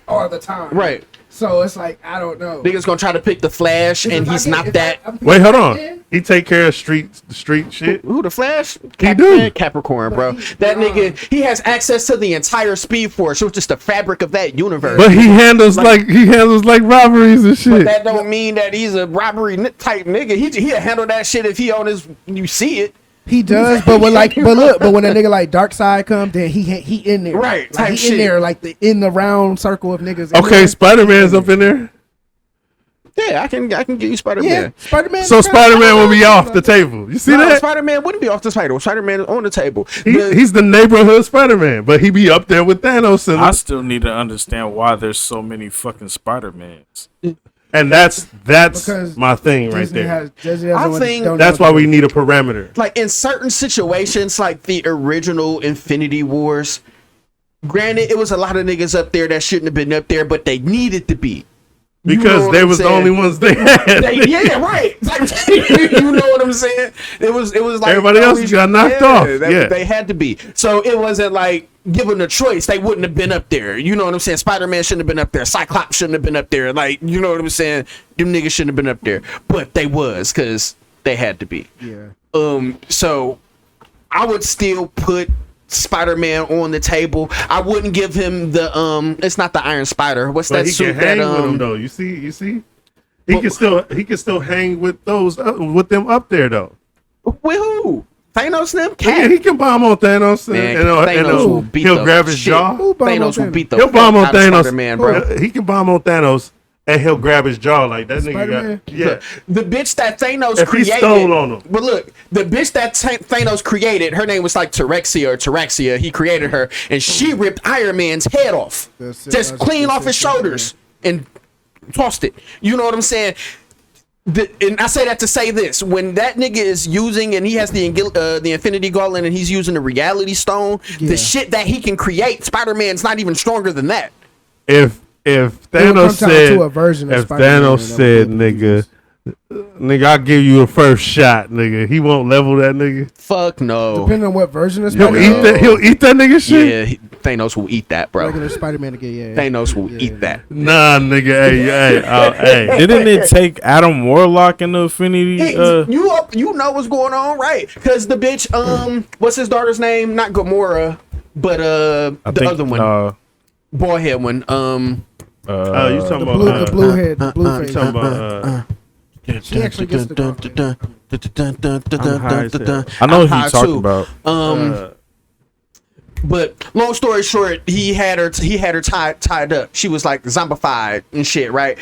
all the time. right. So it's like I don't know. Niggas gonna try to pick the Flash, and he's not that. Wait, hold on. He take care of street shit. Who, the Flash? do. Capricorn, bro. But he- That nigga, he has access to the entire Speed Force. It was just the fabric of that universe. But he handles like robberies and shit. That don't mean that he's a robbery type nigga. He'll handle that shit if he on his. You see it. He does, but when when a nigga like Darkseid come, then he in there, Right, Like, type he shit. in there, like in the round circle of niggas. Okay, Spider Man's up in there. Yeah, I can give you Spider Yeah, Man. Spider Man. So Spider Man will be off the table. You see that? Spider Man wouldn't be off the title. Spider Man is on the table. He's the neighborhood Spider Man, but he be up there with Thanos and I still need to understand why there's so many fucking Spider-Mans. and that's Because my thing right Disney there. Disney I doesn't think don't That's know why we need a parameter. Like in certain situations, like the original Infinity Wars. Granted, it was a lot of niggas up there that shouldn't have been up there, but they needed to be. You know Because what they I'm was the saying? only ones they had. Yeah, right. Like, you know what I'm saying? It was like Everybody else got knocked off. Yeah. They had to be. So it wasn't like given a choice, they wouldn't have been up there. You know what I'm saying? Spider-Man shouldn't have been up there. Cyclops shouldn't have been up there. Like, you know what I'm saying? Them niggas shouldn't have been up there. But they was, because they had to be. Yeah. So I would still put Spider-Man on the table. I wouldn't give him the it's not the Iron Spider. What's But that he suit can hang that with them though. You see? He can still hang with those with them up there though. with who? Thanos them? Yeah, he can bomb on Thanos Man, and Thanos will beat he'll the grab his shit. jaw. Who bomb Thanos on will beat the He'll bomb on fuck out of Thanos. Spider-Man, bro. He can bomb on Thanos and he'll grab his jaw like that nigga Spider-Man? got. Yeah. The bitch that Thanos If he created. stole on him. But look, the bitch that Thanos created, her name was like Taraxia. He created her, and she ripped Iron Man's head off, That's it. just That's clean it. off his shoulders and tossed it. You know what I'm saying? And I say that to say this: when that nigga is using and he has the Infinity Gauntlet and he's using the Reality Stone, Yeah. the shit that he can create, Spider-Man's not even stronger than that. If Thanos come down said, to a version of if Spider-Man Thanos that said, would nigga, I'll give you a first shot, nigga. He won't level that nigga. Fuck no. Depending on what version of He'll Spider-Man. eat that. He'll eat that nigga shit. Yeah, Thanos will eat that, bro. Regular Spider-Man again. Yeah. Thanos will eat that. Nah, nigga. Hey. Didn't it take Adam Warlock in the Infinity? You know what's going on, right? Because the bitch, what's his daughter's name? Not Gamora, but the other one, bald head one. You talking about The blue head, the blue you face. talking about She actually gets the gauntlet. I know who high you talking too. about. But long story short, he had her tied up. She was like zombified and shit, right?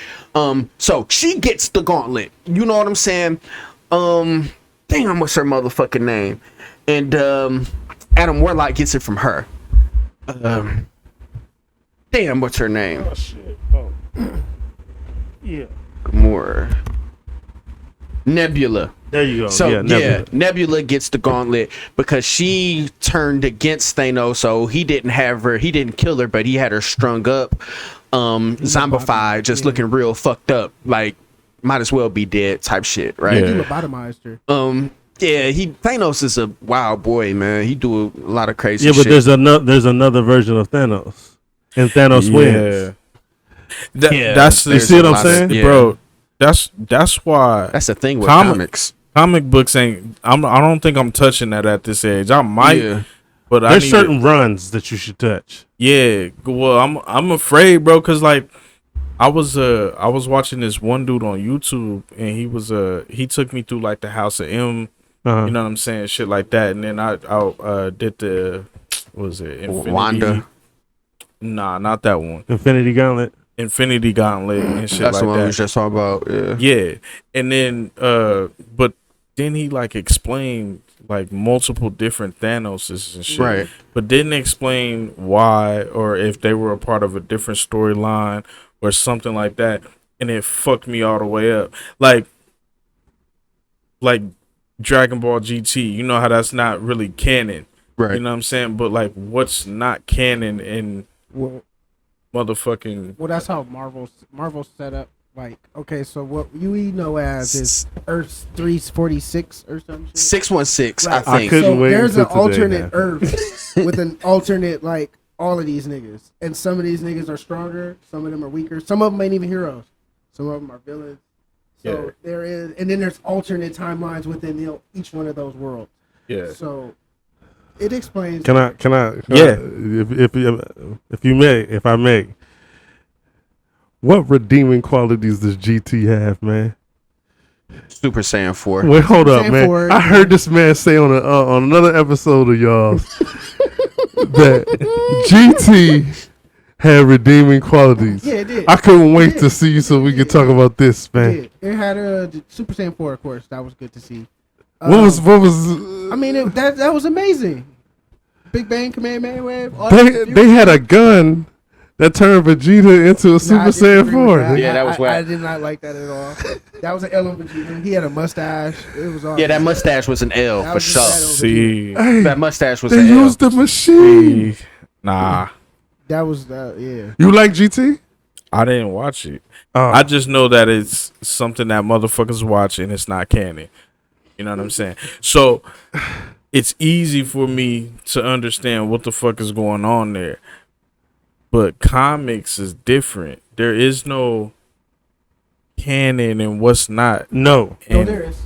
So she gets the gauntlet. You know what I'm saying? Damn, what's her motherfucking name? And Adam Warlock gets it from her. Damn, what's her name? Oh shit. Oh. Yeah. More Nebula. There you go. So yeah, Nebula gets the gauntlet because she turned against Thanos. So he didn't have her. He didn't kill her, but he had her strung up, zombified, just looking real fucked up. Like might as well be dead type shit, right? He lobotomized her. Yeah, Thanos is a wild boy, man. He do a lot of crazy Yeah, but shit. there's another version of Thanos, and Thanos wins. That's You see what I'm saying? Yeah. bro. That's why That's the thing with Comic- comics. comic books ain't. I don't think I'm touching that at this age. I might, Yeah. but I There's need certain runs that you should touch. Yeah, well, I'm afraid, bro, because like I was watching this one dude on YouTube, and he took me through like the House of M, Uh-huh. you know what I'm saying, shit like that, and then I did the what was it Infinity? Wanda. Nah, not that one. Infinity Gauntlet. Infinity Gauntlet and shit That's like the one we that. was just talking about. Yeah. Yeah, and then but then he like explained like multiple different Thanoses and shit, Right. but didn't explain why or if they were a part of a different storyline or something like that, and it fucked me all the way up. Like Dragon Ball GT, you know how that's not really canon, Right. you know what I'm saying? But like, what's not canon in Well, motherfucking? well, that's how Marvel's set up. Like, okay, so what we know as is Earth 346 or something. 616, Right. I I think. couldn't So wait there's an until today, alternate man. Earth with an alternate like all of these niggas, and some of these niggas are stronger, some of them are weaker, some of them ain't even heroes, some of them are villains. So Yeah. there is, and then there's alternate timelines within each one of those worlds. Yeah. So it explains. Can I? Yeah. If I may, what redeeming qualities does GT have, man? Super Saiyan 4. Wait, hold up, Saiyan man. 4, I heard this man say on another episode of y'all that GT had redeeming qualities. Yeah, it did. I couldn't wait did. to see you so we could talk about this, It man. did. It had the Super Saiyan 4, of course. That was good to see. What was? I mean, that was amazing. Big Bang, Kamehameha Wave. all They that- they had a gun that turned Vegeta into a Nah, I Super didn't Saiyan agree with 4. that. Yeah, that was I whack. did not like that at all. That was an L on Vegeta. He had a mustache. It was all. Yeah, that mustache was an L That for was sure. just See, Hey, That mustache was they an L. used the machine. nah, That was yeah. You like GT? I didn't watch it. Oh. I just know that it's something that motherfuckers watch and it's not canon. You know what I'm saying? So it's easy for me to understand what the fuck is going on there. But comics is different. There is no canon and what's not. No. No, And there is.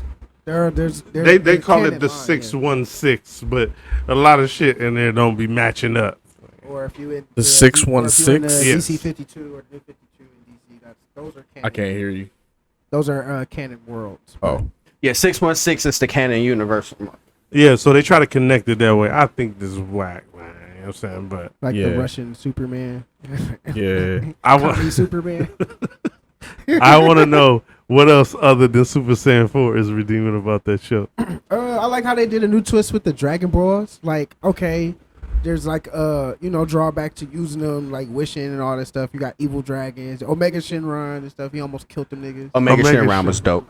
There's They there's call canon it the line, 616, but a lot of shit in there don't be matching up. yeah. Or if you in The or if you- 616? or if you in, Yes. DC 52 or New 52 in DC. Those are canon. I can't hear you. Those are canon worlds. Oh, Yeah, 616 is the canon universe. Yeah, so they try to connect it that way. I think this is whack, man. You know what I'm saying? But Like Yeah. the Russian Superman. yeah. I Comedy Superman. want to know what else other than Super Saiyan 4 is redeeming about that show. I like how they did a new twist with the Dragon Balls. Like, okay, there's like drawback to using them, like wishing and all that stuff. You got evil dragons, Omega Shenron and stuff. He almost killed them niggas. Omega Omega Shenron was dope.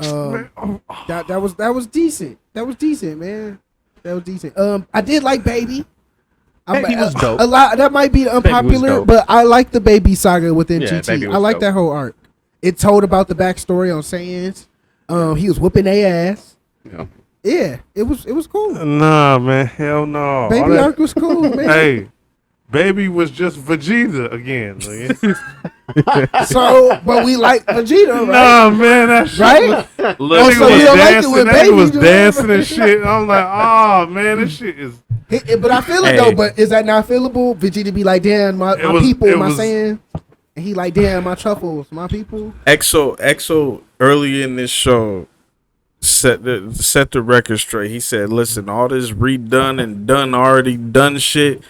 That was decent. That was decent, man. That was decent. I did like Baby. Baby was dope. A lot that might be unpopular, dope. but I like the Baby saga within Yeah, GT. Baby was I like dope. that whole arc. It told about the backstory on Saiyans. He was whooping their ass. Yeah. Yeah, it was cool. Nah, man. Hell no. All Baby that- arc was cool, man. Hey, Baby was just Vegeta again. nigga. So, but we like Vegeta, right? Nah, man. That shit Right? That Look, nigga so was you don't like it dancing. when That nigga Baby was do it? dancing and shit. I'm like, oh, man. This shit is... But I feel it Hey. though. But is that not feelable? Vegeta be like, damn, my was- people, it my was- Saiyan. And he like, damn, my truffles, my people. EXO early in this show set the record straight. He said, "Listen, all this redone and already done shit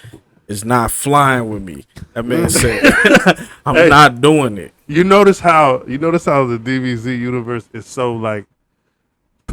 is not flying with me." That man said, "I'm Hey. not doing it." You notice how the DBZ universe is so, like,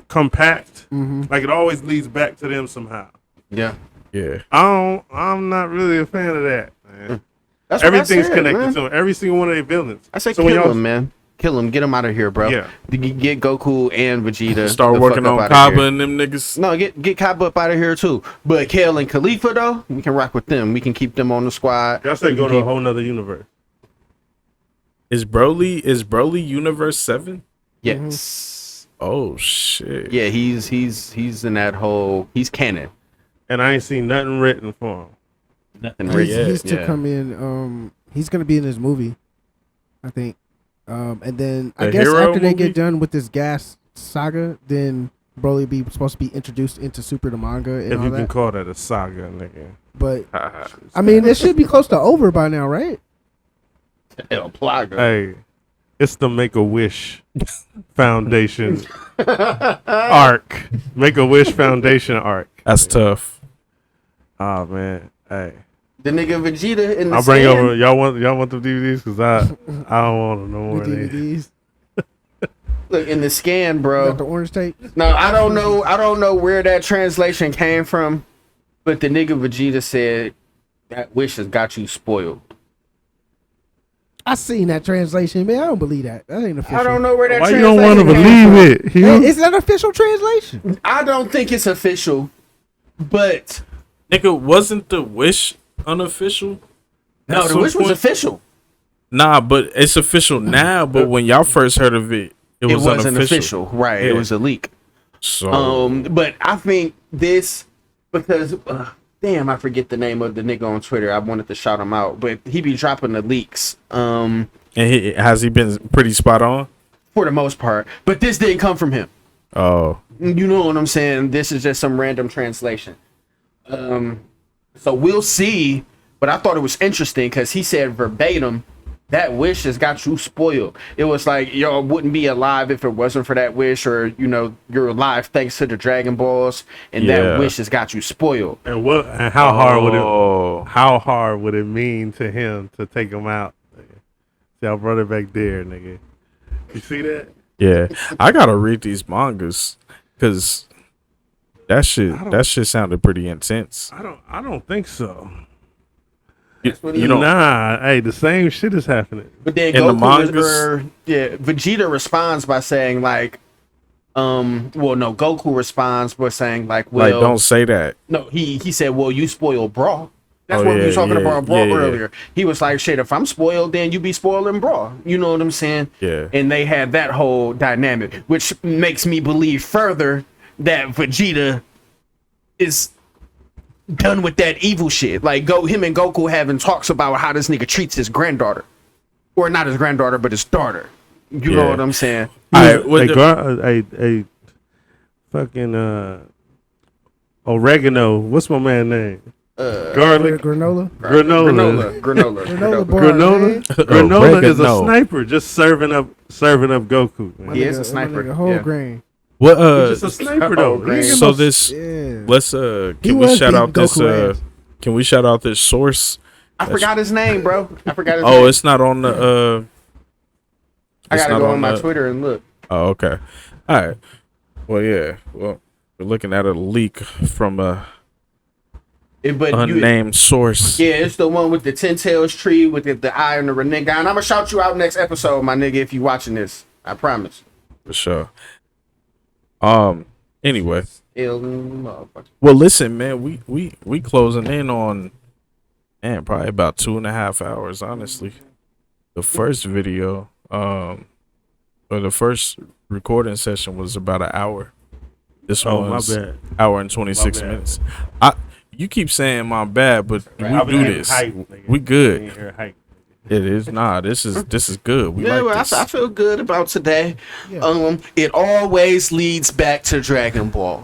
compact? Like, it always leads back to them somehow. Yeah. Yeah, I'm not really a fan of that, man. That's what Everything's I said, connected man. to them. Every single one of their villains. I say So when kill y'all- him, man. Kill him. Get him out of here, bro. Yeah. Get Goku and Vegeta. start the working fuck on up outta Kaba here. and them niggas. No, get Kaba up out of here too. But Kale and Khalifa though, we can rock with them. We can keep them on the squad. Y'all say We go can to a keep- whole nother universe. Is Broly Universe 7? Yes. Oh shit. Yeah, he's in that whole. He's canon. And I ain't seen nothing written for him. Nothing Not really. yet. He's to Yeah. come in. He's gonna be in this movie, I think. And then I The guess hero after they movie? get done with this gas saga, then Broly be supposed to be introduced into Super the manga and If all you can that. call that a saga, nigga. But I mean, it should be close to over by now, right? El Plaga. Hey, it's the Make-A-Wish Foundation arc. Make-A-Wish Foundation arc. That's tough. Oh man, hey. The nigga Vegeta in the I'll bring sand. over. Y'all want the DVDs? Cause I don't want them no more. The nigga. DVDs. Look in the scan, Got bro. the orange tape. No, I don't know where that translation came from, but the nigga Vegeta said that wish has got you spoiled. I seen that translation, man. I don't believe that. That ain't official. I don't know where that Why you translation don't want to came believe from. it? Hey, is that official translation? I don't think it's official, but Nigga, wasn't the wish unofficial? no, At the some wish was point? official. Nah, but it's official now. But when y'all first heard of it, it was wasn't unofficial. official, right? Yeah. It was a leak. So But I think this because damn, I forget the name of the nigga on Twitter. I wanted to shout him out, but he be dropping the leaks. and has he been pretty spot on? For the most part, but this didn't come from him. Oh, You know what I'm saying? This is just some random translation. So we'll see. But I thought it was interesting because he said verbatim, that wish has got you spoiled. It was like y'all wouldn't be alive if it wasn't for that wish, or you're alive thanks to the Dragon Balls, and Yeah. that wish has got you spoiled. And what? And how hard would it? Oh. How hard would it mean to him to take him out? Nigga? See our brother back there, nigga. You see that? yeah. I gotta read these mangas because that shit sounded pretty intense. I don't think so. You know, Nah, hey, the same shit is happening. But then In the Goku mangas- Vegeta responds by saying like, Goku responds by saying like, well, like don't say that. no, he said, well, you spoiled Brawl. That's Oh, what we yeah, were talking yeah, about Brawl yeah, yeah. earlier. He was like, shit, if I'm spoiled, then you be spoiling Brawl. You know what I'm saying? Yeah. And they had that whole dynamic, which makes me believe further that Vegeta is done with that evil shit. Like him and Goku having talks about how this nigga treats his granddaughter. Or not his granddaughter, but his daughter. You know Yeah. what I'm saying? Hey, fucking oregano. What's my man name? Garlic. Granola. Granola. Granola bar, man. Granola is a Oregano. sniper just serving up Goku. Man. He is a That sniper. nigga whole Yeah. grain. What He's just a sniper though. Oh, He ain't got so no- this Yeah. let's He can we was shout beating out this Goku ass. can we shout out this source? I forgot his name, bro. I forgot his Oh, name. it's not on the I it's gotta not go on on my the- Twitter and look. Oh, okay. All right. Well, yeah. Well, we're looking at a leak from a unnamed source. Yeah, it's the one with the 10 tails tree with the eye and the Renegade. And I'm gonna shout you out next episode, my nigga, if you watching this. I promise. For sure. Anyway. Motherfucker. Well, listen, man. We closing in on, man, probably about 2.5 hours. Honestly, the first video, or the first recording session was about an hour. This Oh, my one's bad. hour and 26 My bad. minutes. You keep saying my bad, but I've we been do here this. hype, nigga. We good. Been here hype. It is this is good. We Yeah, like well, this. I feel good about today. Yeah. It always leads back to Dragon Ball.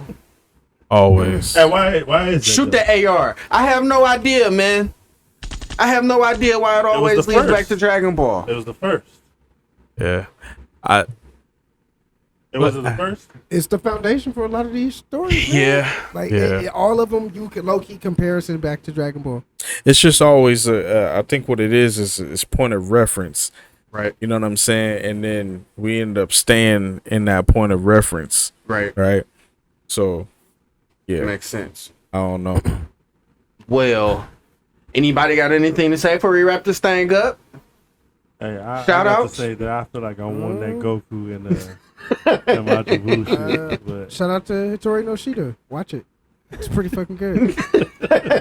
Always. Hey, why is that? Shoot though? the AR. I have no idea, man. I have no idea why it always the leads first. back to Dragon Ball. It was the first. Yeah. It wasn't the first. It's the foundation for a lot of these stories. man. Yeah. Like Yeah. all of them, you can low key comparison back to Dragon Ball. It's just always I think what it is point of reference. Right. You know what I'm saying? And then we end up staying in that point of reference. Right. Right? So yeah. Makes sense. I don't know. Well, anybody got anything to say before we wrap this thing up? Hey, I Shout got outs? to say that I feel like I won that Goku and Majin Buu shit, but Shout out to Hitori Noshita. Watch it. It's pretty fucking good.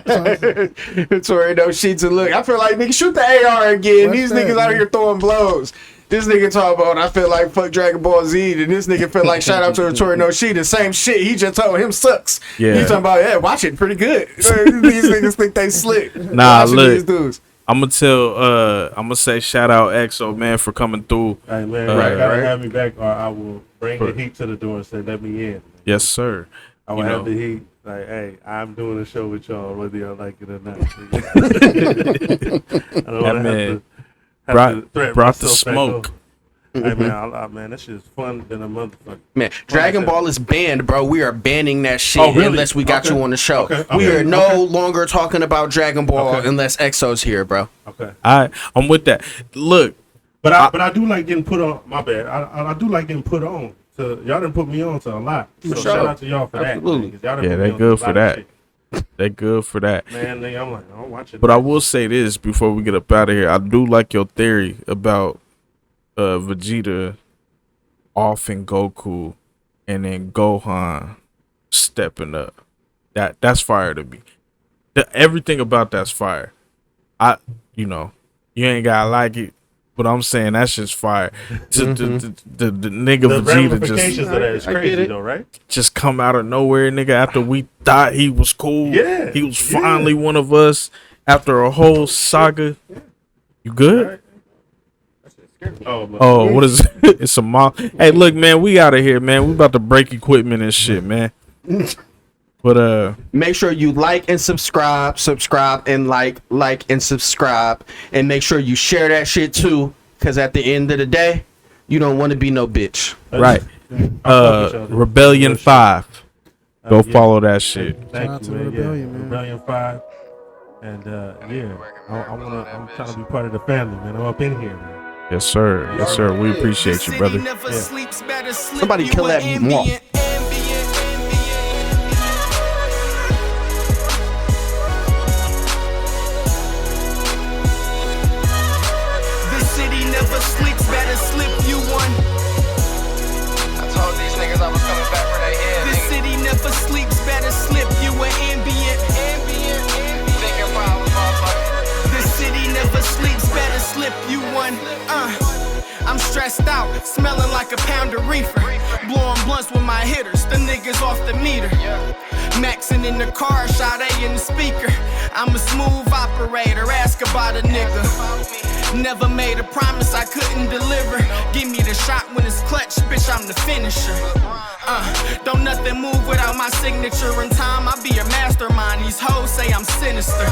So, Tori no sheets and look. I feel like nigga shoot the AR again. What's These that, niggas out man? here throwing blows. This nigga talk about I feel like fuck Dragon Ball Z, and this nigga feel like shout out to Tori no Sheeta. Same shit. He just told him sucks. Yeah. He talking about watch it pretty good. These niggas think they slick. Nah, Watching look. these dudes. I'm gonna say shout out EXO, man, for coming through. hey man, Right, you gotta right. have me back, or I will bring the heat to the door and say, "Let me in." Yes, sir. I will You have know. the heat. Like, hey, I'm doing a show with y'all, whether y'all like it or not. I don't want to man have to threaten brought the myself back smoke. over. Hey man, that shit is fun than a motherfucker. Man, Dragon Ball is banned, bro. We are banning that shit Oh, really? unless we got Okay. you on the show. Okay. We Okay. are no Okay. longer talking about Dragon Ball Okay. unless EXO's here, bro. Okay. I'm with that. Look, But I do like getting put on. My bad. I do like getting put on. So y'all done put me on to a lot. So shout out to y'all for Absolutely. that. Y'all Yeah, they good for that. They good for that. Man, I'm like, I'm watching. But I will say this before we get up out of here. I do like your theory about Vegeta offing Goku and then Gohan stepping up. That's fire to me. Everything about that's fire. You ain't gotta like it, but I'm saying that's just fire. The nigga the Vegeta ramifications of that is crazy though, right? just come out of nowhere, nigga. After we thought he was cool, Yeah, he was finally one of us. After a whole saga, you good? Oh, what is it? It's a mom. Hey, look, man, we out of here, man. We about to break equipment and shit, man. But make sure you like and subscribe and like and subscribe, and make sure you share that shit too, because at the end of the day, you don't want to be no bitch. right, Rebellion 5. Go follow that shit. Thank you, man. Rebellion, man. Rebellion 5. And I'm trying to be part of the family, man. I'm up in here, man. Yes, sir. Yes, sir. We appreciate you, brother. Somebody kill that moth. Never sleeps, better slip you one. I told these niggas I was coming back for their head. This city never sleeps, better slip you an ambient. Thinking problems, motherfucker. This city never sleeps, better slip you one. I'm stressed out, smelling like a pound of reefer. Blowing blunts with my hitters, the niggas off the meter. Maxing in the car, Sade in the speaker. I'm a smooth operator, ask about a nigga. Never made a promise I couldn't deliver. Give me the shot when it's clutch, bitch, I'm the finisher. Don't nothing move without my signature. In time, I be a mastermind. These hoes say I'm sinister.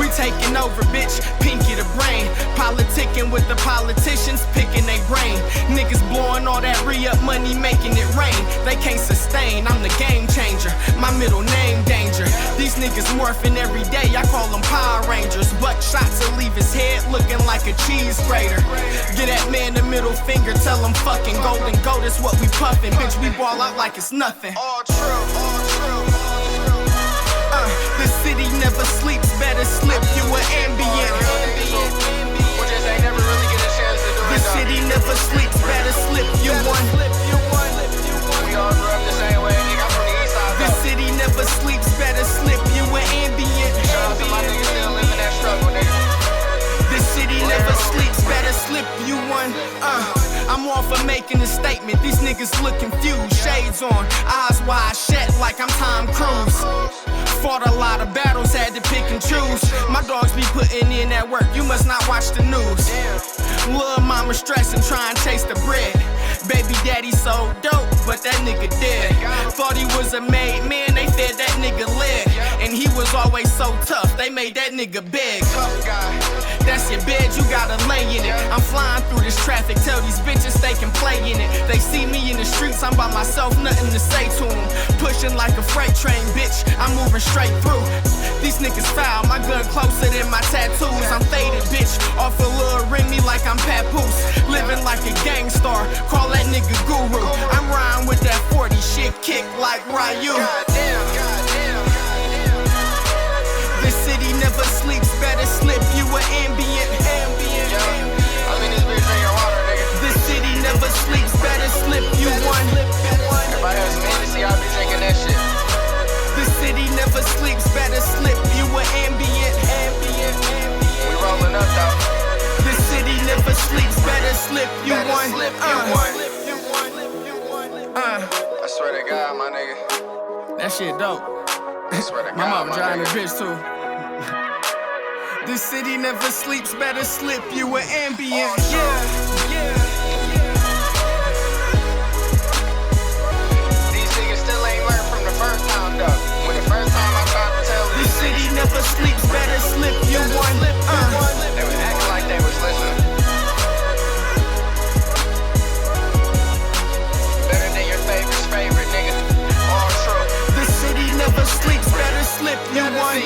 We taking over, bitch, pinky the brain. Politicking with the politicians, picking they brain. Niggas blowing all that re-up money, making it rain. They can't sustain, I'm the game changer. My middle name, Danger. These niggas morphing every day, I call them Power Rangers. Buck shots to leave his head looking like a cheese grater. Get that man the middle finger, tell him fucking golden goat is what we puffin'. Bitch, we ball out like it's nothing. All true, all true. The city never sleeps, better slip you an ambient. The city never sleeps, better slip you one. We all grew up the same way, nigga. I'm from the east side. The city never sleeps, better slip you an ambient. Shout out to my niggas still living that struggle, nigga. The city never sleeps, better slip you one. I'm all for making a statement. These niggas look confused, shades on, eyes wide shut like I'm Tom Cruise. Fought a lot of battles, had to pick and choose. My dogs be putting in that work, you must not watch the news. Lil' mama stressing, trying to chase the bread. Baby daddy so dope, but that nigga dead. Thought he was a made man, they fed that nigga lead. And he was always so tough, they made that nigga beg. That's your bed, you gotta lay in it. I'm flying through this traffic, tell these bitches they can play in it. They see me in the streets, I'm by myself, nothing to say to them. Pushing like a freight train, bitch, I'm moving straight through. These niggas foul, my gun closer than my tattoos. I'm faded, bitch, off a little ring me like I'm Papoose. Living like a gang star, call that nigga Guru. I'm riding with that 40 shit kick like Ryu. The city never sleeps, better slip you an ambient. The city never sleeps, better slip you one. Everybody else fantasy, I'll be drinking that shit. The city never sleeps, better slip you an ambient. We rolling up though. The city never sleeps, better slip you one. I swear to God, my nigga. That shit dope. I swear to God, my mom driving the bitch too. The city never sleeps, better slip you an ambient. These niggas still ain't learned from the first time though. When the first time I tried to tell these the city never sleeps, better slip you one. They were acting like they was listening. Better than your favorite nigga. All true. The city never sleeps, better slip you one.